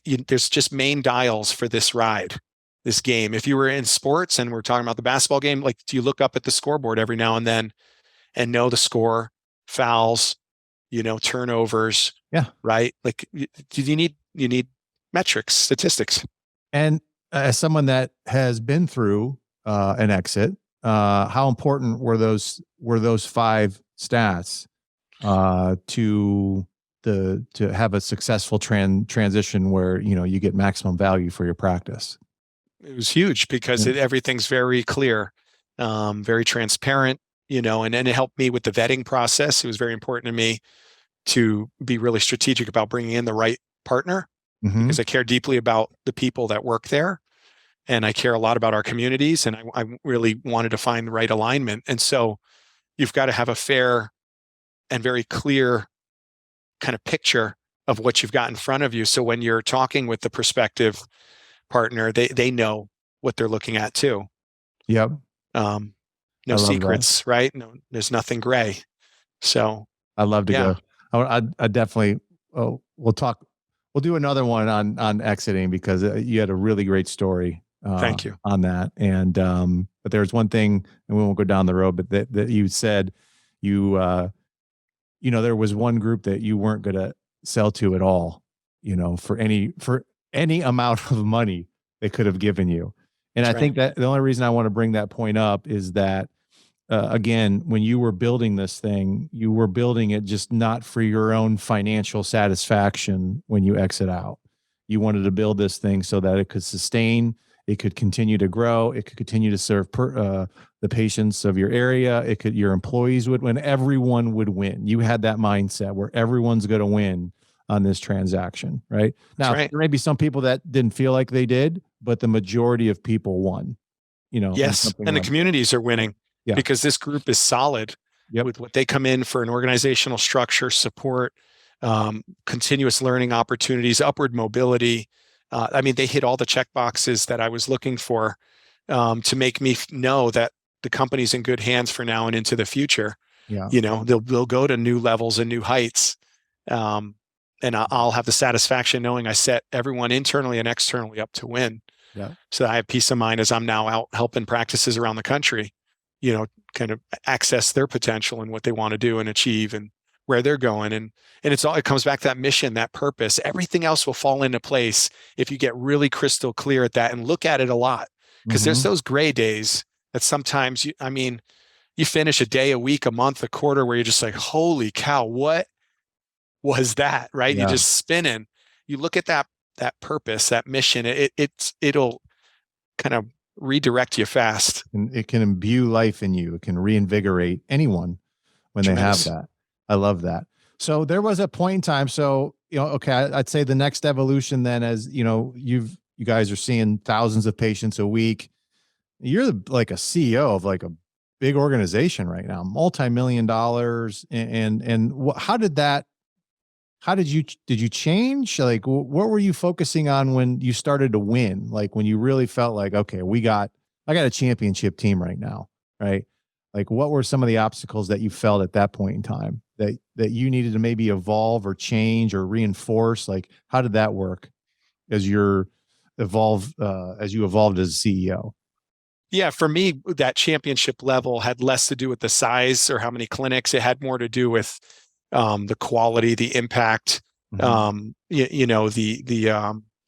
There's just main dials for this ride, this game. If you were in sports and we're talking about the basketball game, like, do you look up at the scoreboard every now and then and know the score, fouls, turnovers? Yeah. Right. Like, you need metrics, statistics. And as someone that has been through an exit, how important were those 5 stats to have a successful transition where you get maximum value for your practice? It was huge because everything's very clear, very transparent, and it helped me with the vetting process. It was very important to me to be really strategic about bringing in the right partner, because I care deeply about the people that work there, and I care a lot about our communities, and I really wanted to find the right alignment. And so you've got to have a fair and very clear kind of picture of what you've got in front of you. So when you're talking with the prospective partner, they know what they're looking at too. Yep. No secrets, right? No, there's nothing gray. So I'd love to go. I definitely, we'll do another one on exiting, because you had a really great story. Thank you on that. And, but there's one thing, and we won't go down the road, but that you said there was one group that you weren't going to sell to at all, for any amount of money they could have given you. And I think that the only reason I want to bring that point up is that, again, when you were building this thing, you were building it just not for your own financial satisfaction when you exit out. You wanted to build this thing so that it could sustain, it could continue to grow, it could continue to serve the patients of your area. Your employees would win, everyone would win. You had that mindset where everyone's going to win on this transaction, right? Now, there may be some people that didn't feel like they did, but the majority of people won. Yes, and the communities are winning because this group is solid with what they come in for: an organizational structure, support, continuous learning opportunities, upward mobility. I mean, they hit all the check boxes that I was looking for to make me know that the company's in good hands for now and into the future. Yeah. They'll go to new levels and new heights. And I'll have the satisfaction knowing I set everyone internally and externally up to win. Yeah. So I have peace of mind as I'm now out helping practices around the country, kind of access their potential and what they want to do and achieve and where they're going. And it comes back to that mission, that purpose. Everything else will fall into place if you get really crystal clear at that and look at it a lot. Because there's those gray days that sometimes you finish a day, a week, a month, a quarter where you're just like, holy cow, what was that? Right? Yeah. You're just spinning. You look at that purpose, that mission, it'll kind of redirect you fast. And it can imbue life in you. It can reinvigorate anyone when Tremendous. they have that. I love that. So there was a point in time. So, okay, I'd say the next evolution then, as you guys are seeing thousands of patients a week. You're like a CEO of like a big organization right now, multi-million dollars. How did you change? Like, what were you focusing on when you started to win? Like when you really felt like, okay, I got a championship team right now. Right. Like what were some of the obstacles that you felt at that point in time that you needed to maybe evolve or change or reinforce? Like, how did that work as you evolved as a CEO? Yeah, for me, that championship level had less to do with the size or how many clinics. It had more to do with the quality, the impact, Mm-hmm.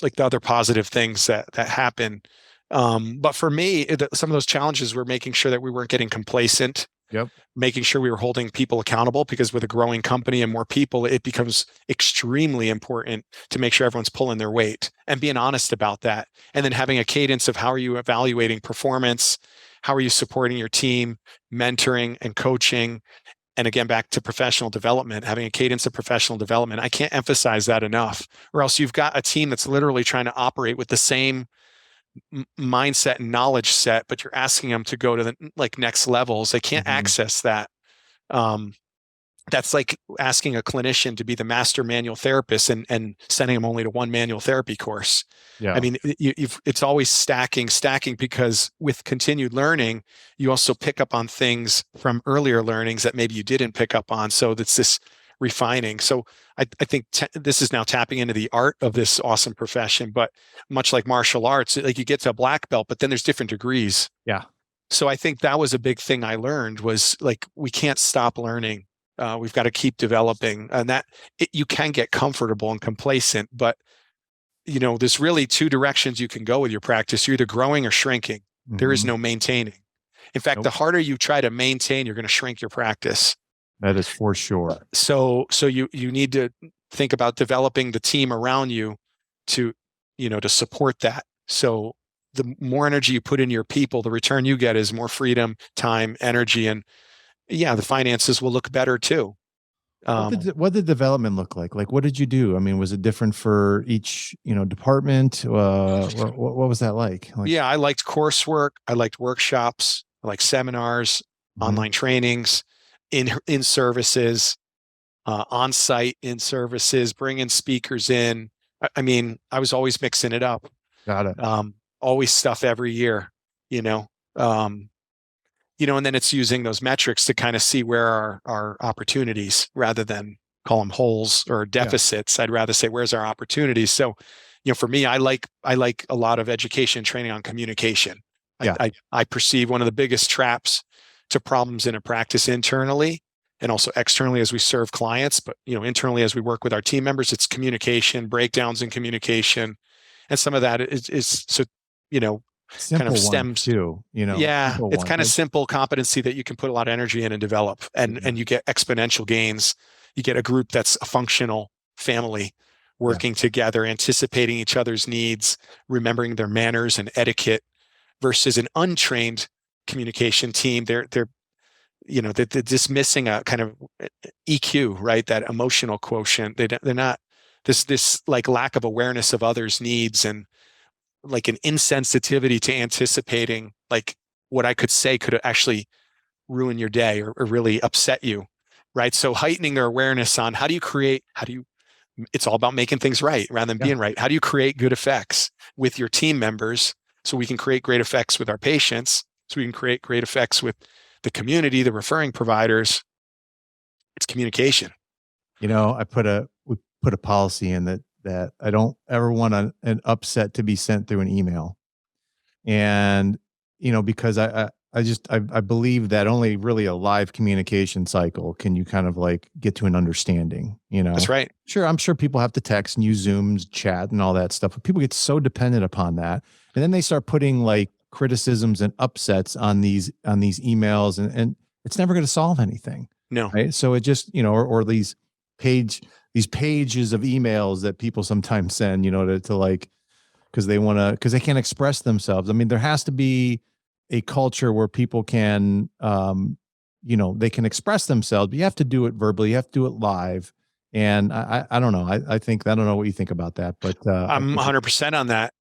like the other positive things that happen. But for me, some of those challenges were making sure that we weren't getting complacent. Yep. Making sure we were holding people accountable, because with a growing company and more people, it becomes extremely important to make sure everyone's pulling their weight and being honest about that. And then having a cadence of how are you evaluating performance? How are you supporting your team, mentoring and coaching? And again, back to professional development, having a cadence of professional development. I can't emphasize that enough, or else you've got a team that's literally trying to operate with the same mindset and knowledge set, but you're asking them to go to the next levels. They can't access that. That's like asking a clinician to be the master manual therapist and sending them only to one manual therapy course. Yeah. I mean, it's always stacking, because with continued learning, you also pick up on things from earlier learnings that maybe you didn't pick up on. So that's this refining. So I think this is now tapping into the art of this awesome profession, but much like martial arts, like you get to a black belt, but then there's different degrees. Yeah. So I think that was a big thing I learned, was like, we can't stop learning. We've got to keep developing, and you can get comfortable and complacent, but there's really two directions you can go with your practice. You're either growing or shrinking. Mm-hmm. There is no maintaining. In fact, the harder you try to maintain, you're going to shrink your practice. That is for sure. So you need to think about developing the team around you to support that. So the more energy you put in your people, the return you get is more freedom, time, energy, and the finances will look better too. What did development look like? Like, what did you do? I mean, was it different for each, department? What was that like? I liked coursework. I liked workshops. I liked seminars, online trainings, in services, on site in services, bringing speakers in. I mean, I was always mixing it up. Got it. Always stuff every year, and then it's using those metrics to kind of see where our opportunities, rather than call them holes or deficits. I'd rather say, where's our opportunities? So, for me, I like a lot of education and training on communication. I perceive one of the biggest traps to problems in a practice internally and also externally as we serve clients, but internally as we work with our team members, it's communication, breakdowns in communication, and some of that is so simple kind of stems too. It's kind of simple competency that you can put a lot of energy in and develop, and you get exponential gains. You get a group that's a functional family working together, anticipating each other's needs, remembering their manners and etiquette, versus an untrained communication team. They're just missing a kind of EQ, right? That emotional quotient. They're not this like lack of awareness of others' needs, and like an insensitivity to anticipating like what I could say could actually ruin your day or really upset you, right? So heightening their awareness on it's all about making things right rather than being right. How do you create good effects with your team members so we can create great effects with our patients, so we can create great effects with the community, the referring providers? It's communication. We put a policy in that I don't ever want an upset to be sent through an email. And, because I believe that only really a live communication cycle can you kind of like get to an understanding, That's right. Sure. I'm sure people have to text and use Zooms, chat and all that stuff, but people get so dependent upon that. And then they start putting like criticisms and upsets on these emails, and it's never going to solve anything. No. Right. So it just, or these these pages of emails that people sometimes send, to like, because they can't express themselves. I mean, there has to be a culture where people can, they can express themselves, but you have to do it verbally. You have to do it live. And I don't know. I don't know what you think about that, but I'm 100% on that.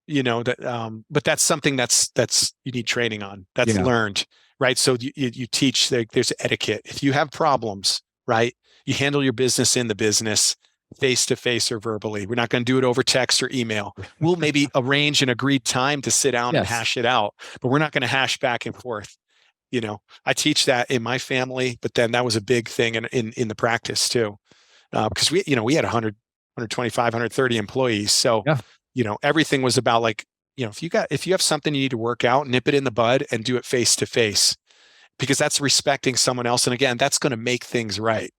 But that's something that's you need training on. That's learned, right? So you teach. There's etiquette. If you have problems, right, you handle your business in the business, face to face or verbally. We're not going to do it over text or email. We'll maybe arrange an agreed time to sit down and hash it out, but we're not going to hash back and forth. I teach that in my family, but then that was a big thing in the practice too. Because we had 100, 125, 130 employees. So, everything was about like, if you have something you need to work out, nip it in the bud and do it face to face, because that's respecting someone else. And again, that's going to make things right,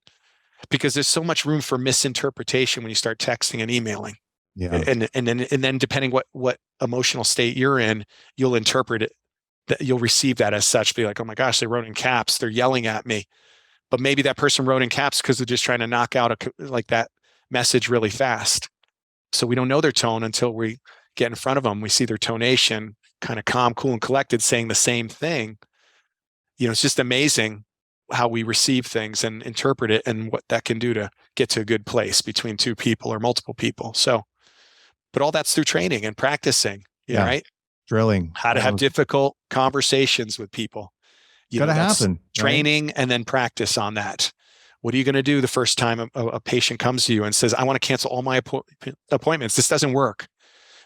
because there's so much room for misinterpretation when you start texting and emailing. Yeah. And then depending what emotional state you're in, you'll interpret it, that you'll receive that as such, be like, oh my gosh, they wrote in caps, they're yelling at me. But maybe that person wrote in caps because they're just trying to knock out like that message really fast. So we don't know their tone until we get in front of them. We see their tonation, kind of calm, cool, and collected, saying the same thing. It's just amazing how we receive things and interpret it, and what that can do to get to a good place between two people or multiple people. So, but all that's through training and practicing, right? Drilling. How to have difficult conversations with people. Gotta happen. Training, right? And then practice on that. What are you going to do the first time a patient comes to you and says, I want to cancel all my appointments. This doesn't work.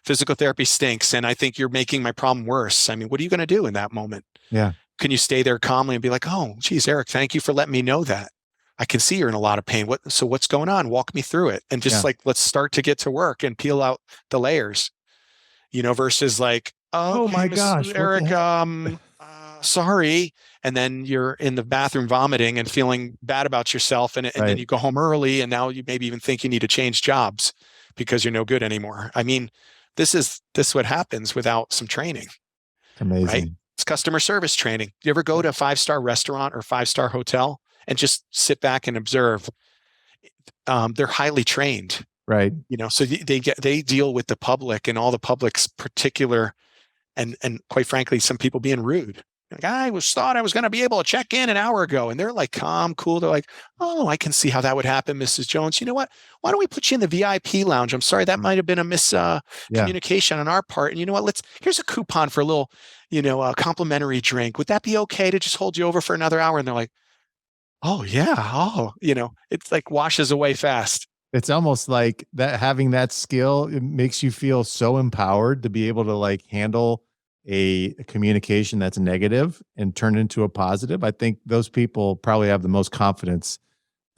Physical therapy stinks, and I think you're making my problem worse. I mean, what are you going to do in that moment? Yeah. Can you stay there calmly and be like, oh, geez, Eric, thank you for letting me know that. I can see you're in a lot of pain. What's going on? Walk me through it. And just let's start to get to work and peel out the layers, versus like, oh my gosh, Eric, sorry. And then you're in the bathroom vomiting and feeling bad about yourself. And then you go home early, and now you maybe even think you need to change jobs because you're no good anymore. I mean, this is what happens without some training. Amazing. Right? It's customer service training. You ever go to a 5-star restaurant or 5-star hotel and just sit back and observe? They're highly trained. Right. So they deal with the public and all the public's particular, and quite frankly, some people being rude. Like, I thought I was going to be able to check in an hour ago. And they're like calm, cool. They're like, oh, I can see how that would happen, Mrs. Jones. You know what? Why don't we put you in the VIP lounge? I'm sorry, that might have been a miscommunication on our part. And you know what? Here's a coupon for a little, a complimentary drink. Would that be okay to just hold you over for another hour? And they're like, oh yeah. Oh, it's like washes away fast. It's almost like that, having that skill, it makes you feel so empowered to be able to like handle a communication that's negative and turn it into a positive. I think those people probably have the most confidence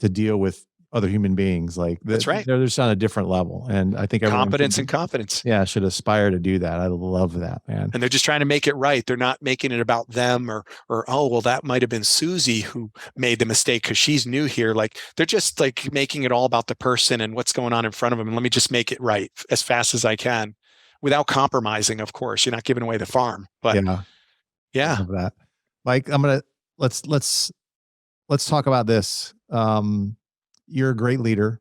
to deal with other human beings. Like that's right. They're just on a different level. And I think competence and confidence. Yeah. Should aspire to do that. I love that, man. And they're just trying to make it right. They're not making it about them or, oh, well, that might've been Susie who made the mistake because she's new here. Like they're just like making it all about the person and what's going on in front of them. And let me just make it right as fast as I can without compromising. Of course, you're not giving away the farm, but yeah. I love that. Like let's talk about this. You're a great leader.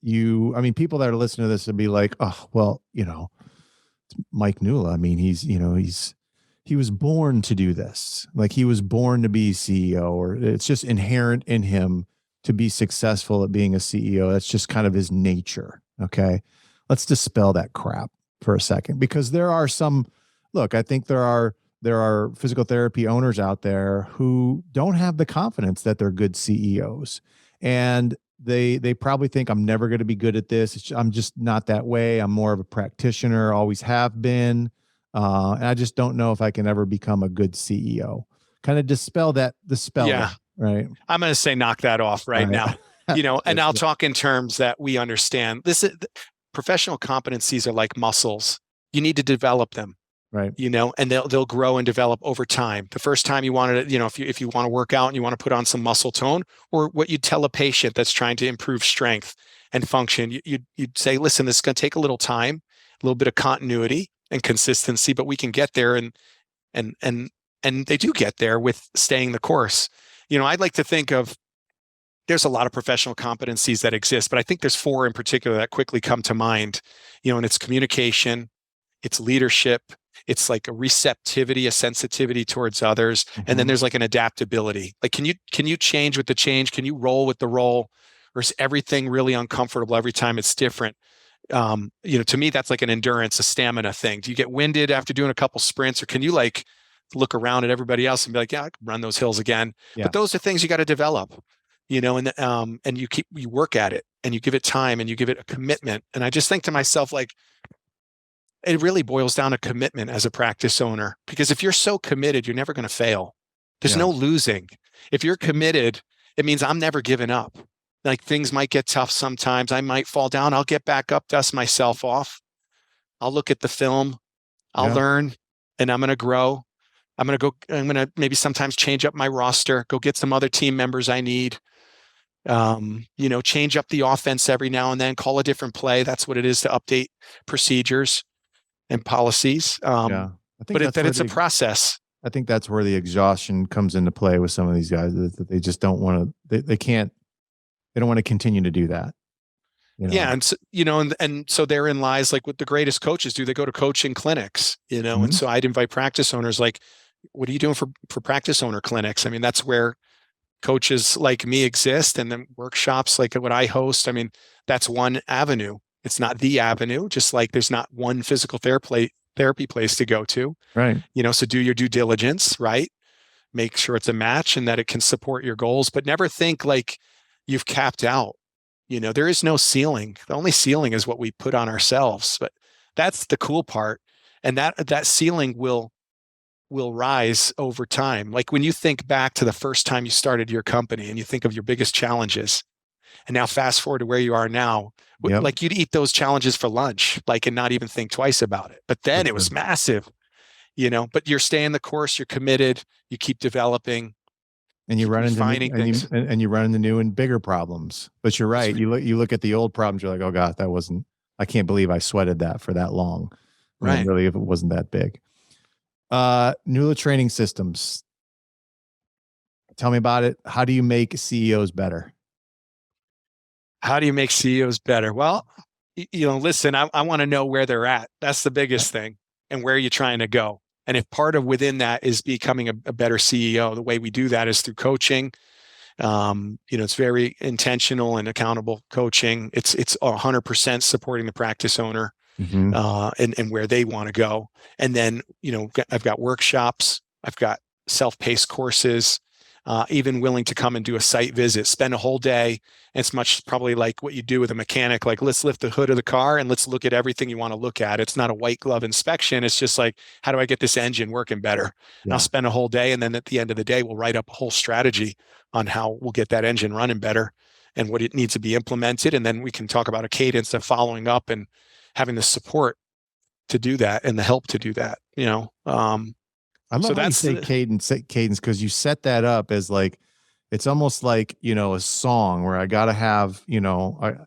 People that are listening to this would be like, oh, well, it's Mike Nula. I mean, he was born to do this. Like he was born to be CEO, or it's just inherent in him to be successful at being a CEO. That's just kind of his nature. Okay. Let's dispel that crap for a second, because there are I think there are physical therapy owners out there who don't have the confidence that they're good CEOs. And they probably think, I'm never going to be good at this. I'm just not that way. I'm more of a practitioner, always have been. And I just don't know if I can ever become a good CEO. Kind of dispel that. Yeah. Right. I'm going to say, knock that off right now, and I'll talk in terms that we understand. This is professional competencies are like muscles. You need to develop them. Right. And they'll grow and develop over time. The first time you wanted to, if you want to work out and you want to put on some muscle tone, or what you tell a patient that's trying to improve strength and function, you'd say, listen, this is going to take a little time, a little bit of continuity and consistency, but we can get there. And they do get there with staying the course. I'd like to think of there's a lot of professional competencies that exist, but I think there's 4 in particular that quickly come to mind, and it's communication, it's leadership, it's like a receptivity, a sensitivity towards others. And then there's like an adaptability. Like, can you change with the change? Can you roll with the roll? Or is everything really uncomfortable every time it's different? To me, that's like an endurance, a stamina thing. Do you get winded after doing a couple sprints, or can you like look around at everybody else and be like, yeah, I can run those hills again? Yeah. But those are things you got to develop, and you work at it, and you give it time, and you give it a commitment. And I just think to myself, like, it really boils down to commitment as a practice owner, because if you're so committed, you're never going to fail. There's no losing. If you're committed, it means I'm never giving up. Like, things might get tough sometimes. I might fall down. I'll get back up, dust myself off. I'll look at the film. I'll learn, and I'm going to grow. I'm going to maybe sometimes change up my roster, go get some other team members I need. Change up the offense every now and then, call a different play. That's what it is to update procedures and policies. I think it's a process. I think that's where the exhaustion comes into play with some of these guys, that they just don't want to, they don't want to continue to do that. Yeah. And so, and so therein lies like what the greatest coaches do. They go to coaching clinics, and so I'd invite practice owners, like, what are you doing for practice owner clinics? I mean, that's where coaches like me exist. And then workshops like what I host, I mean, that's one avenue. It's not the avenue, just like there's not one physical therapy place to go to. Right. So do your due diligence, right? Make sure it's a match and that it can support your goals, but never think like you've capped out. There is no ceiling. The only ceiling is what we put on ourselves, but that's the cool part. And that ceiling will rise over time. Like, when you think back to the first time you started your company and you think of your biggest challenges, and now fast forward to where you are now, like, you'd eat those challenges for lunch, like, and not even think twice about it. But then it was massive, but you're staying the course, you're committed, you keep developing, and you run into things. And you run into new and bigger problems. But you're right. You look at the old problems, you're like, oh God, I can't believe I sweated that for that long. Right. Really, if it wasn't that big. Nula Training Systems. Tell me about it. How do you make CEOs better? How do you make CEOs better? Well, listen, I want to know where they're at. That's the biggest thing, and where you're trying to go. And if part of within that is becoming a better CEO, the way we do that is through coaching. It's very intentional and accountable coaching. It's 100% supporting the practice owner, and where they want to go. And then, I've got workshops, I've got self-paced courses, even willing to come and do a site visit, spend a whole day. And it's much probably like what you do with a mechanic, like, let's lift the hood of the car and let's look at everything you want to look at. It's not a white glove inspection. It's just like, how do I get this engine working better? Yeah. And I'll spend a whole day. And then at the end of the day, we'll write up a whole strategy on how we'll get that engine running better and what it needs to be implemented. And then we can talk about a cadence of following up and having the support to do that and the help to do that, I love how you say cadence, because you set that up as like, it's almost like, a song where I got to have,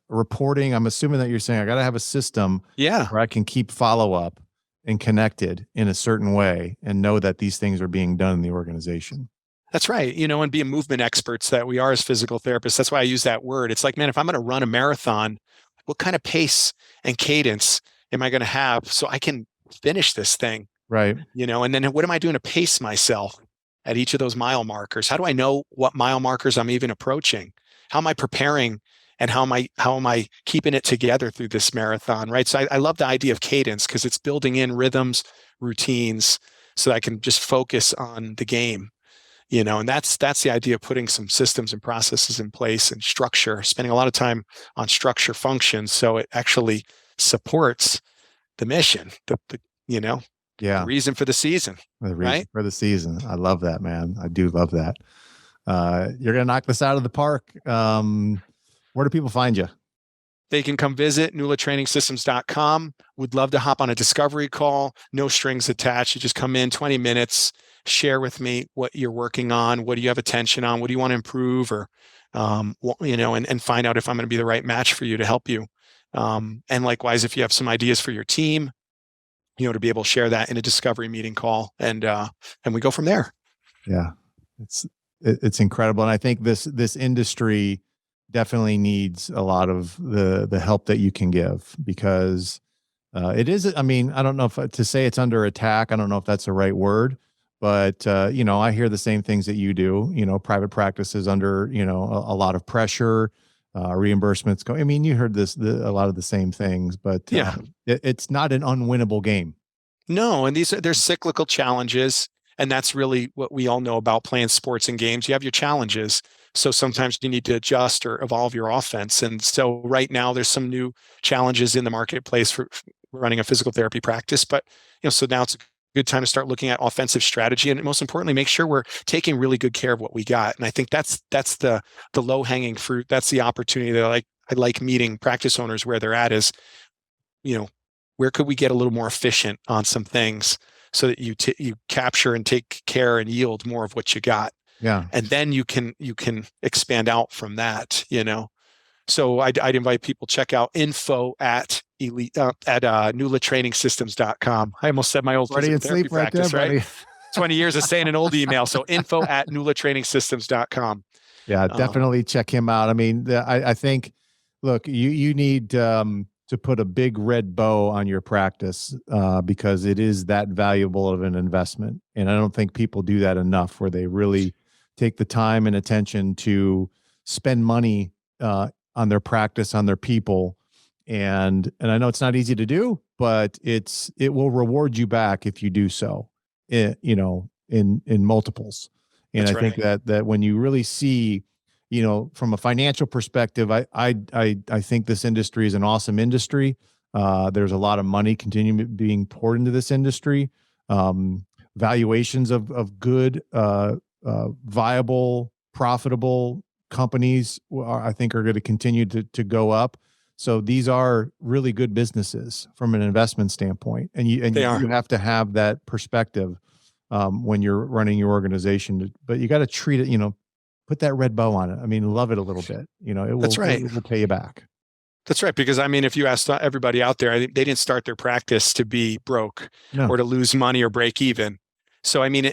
reporting. I'm assuming that you're saying I got to have a system where I can keep follow up and connected in a certain way and know that these things are being done in the organization. That's right. And be a movement experts that we are as physical therapists. That's why I use that word. It's like, man, if I'm going to run a marathon, what kind of pace and cadence am I going to have so I can finish this thing? Right. And then what am I doing to pace myself at each of those mile markers? How do I know what mile markers I'm even approaching? How am I preparing, and how am I keeping it together through this marathon? Right. So I love the idea of cadence, because it's building in rhythms, routines, so that I can just focus on the game, and that's the idea of putting some systems and processes in place and structure, spending a lot of time on structure functions. So it actually supports the mission, the reason for the season. Right? For the season. I love that, man. I do love that. You're going to knock this out of the park. Where do people find you? They can come visit nulatrainingsystems.com. Would love to hop on a discovery call. No strings attached. You just come in 20 minutes, share with me what you're working on. What do you have attention on? What do you want to improve? Or, and find out if I'm going to be the right match for you to help you. And likewise, if you have some ideas for your team, to be able to share that in a discovery meeting call, and we go from there. Yeah. it's incredible. And I think this industry definitely needs a lot of the help that you can give, because it is, I mean, I don't know if to say it's under attack, I don't know if that's the right word, but I hear the same things that you do. Private practice is under, a lot of pressure, reimbursements go. I mean, you heard a lot of the same things, but it's not an unwinnable game. No, and there's cyclical challenges, and that's really what we all know about playing sports and games. You have your challenges. So sometimes you need to adjust or evolve your offense. And so right now there's some new challenges in the marketplace for running a physical therapy practice. But so now it's a good time to start looking at offensive strategy, and most importantly, make sure we're taking really good care of what we got. And I think that's the low hanging fruit. That's the opportunity that I like meeting practice owners where they're at is, where could we get a little more efficient on some things so that you capture and take care and yield more of what you got. Yeah. And then you can expand out from that, So I'd invite people check out info at nulatrainingsystems.com. I almost said my old physical therapy practice, right? 20 years of saying an old email. So info at nulatrainingsystems.com. Yeah, definitely check him out. I mean, I think, look, you need to put a big red bow on your practice because it is that valuable of an investment. And I don't think people do that enough, where they really take the time and attention to spend money on their practice, on their people. And I know it's not easy to do, but it will reward you back if you do so, in multiples. And That's I think that when you really see, from a financial perspective, I think this industry is an awesome industry. There's a lot of money continuing being poured into this industry. Valuations of good, viable, profitable companies, I think, are going to continue to go up. So these are really good businesses from an investment standpoint, and you have to have that perspective when you're running your organization. But you got to treat it, put that red bow on it. I mean, love it a little bit. That's right. It will pay you back. That's right. Because I mean, if you ask everybody out there, they didn't start their practice to be broke or to lose money or break even. So I mean,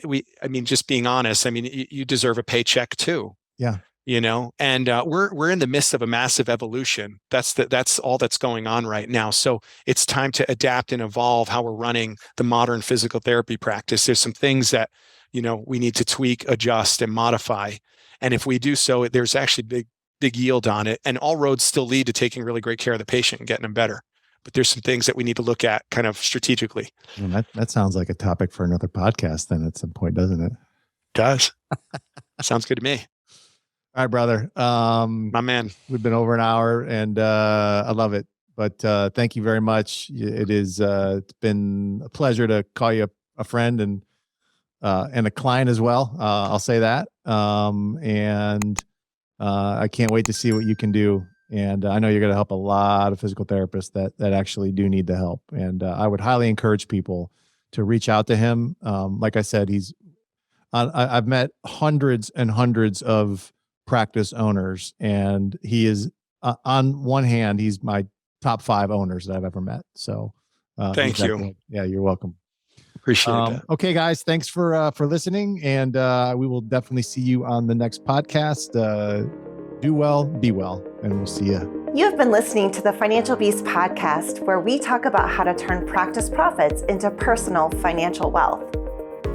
just being honest, I mean, you deserve a paycheck too. Yeah. And we're in the midst of a massive evolution. That's all that's going on right now. So it's time to adapt and evolve how we're running the modern physical therapy practice. There's some things that, we need to tweak, adjust, and modify. And if we do so, there's actually big yield on it. And all roads still lead to taking really great care of the patient and getting them better. But there's some things that we need to look at kind of strategically. Well, that sounds like a topic for another podcast then at some point, doesn't it? Does. Sounds good to me. All right, brother. My man. We've been over an hour, and I love it. But thank you very much. It's been a pleasure to call you a friend and a client as well. I'll say that. And I can't wait to see what you can do. And I know you're going to help a lot of physical therapists that actually do need the help. And I would highly encourage people to reach out to him. Like I said, I've met hundreds and hundreds of practice owners, and he is on one hand, he's my top 5 owners that I've ever met. So thank you. Yeah, you're welcome. Appreciate that. Okay, guys, thanks for listening, and we will definitely see you on the next podcast. Do well, be well, and we'll see you. You have been listening to the Financial Beast podcast, where we talk about how to turn practice profits into personal financial wealth.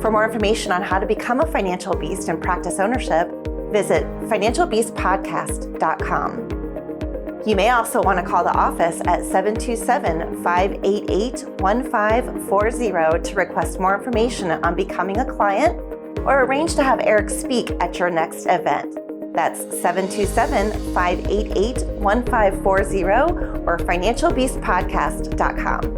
For more information on how to become a financial beast and practice ownership, visit financialbeastpodcast.com. You may also want to call the office at 727-588-1540 to request more information on becoming a client or arrange to have Eric speak at your next event. That's 727-588-1540 or financialbeastpodcast.com.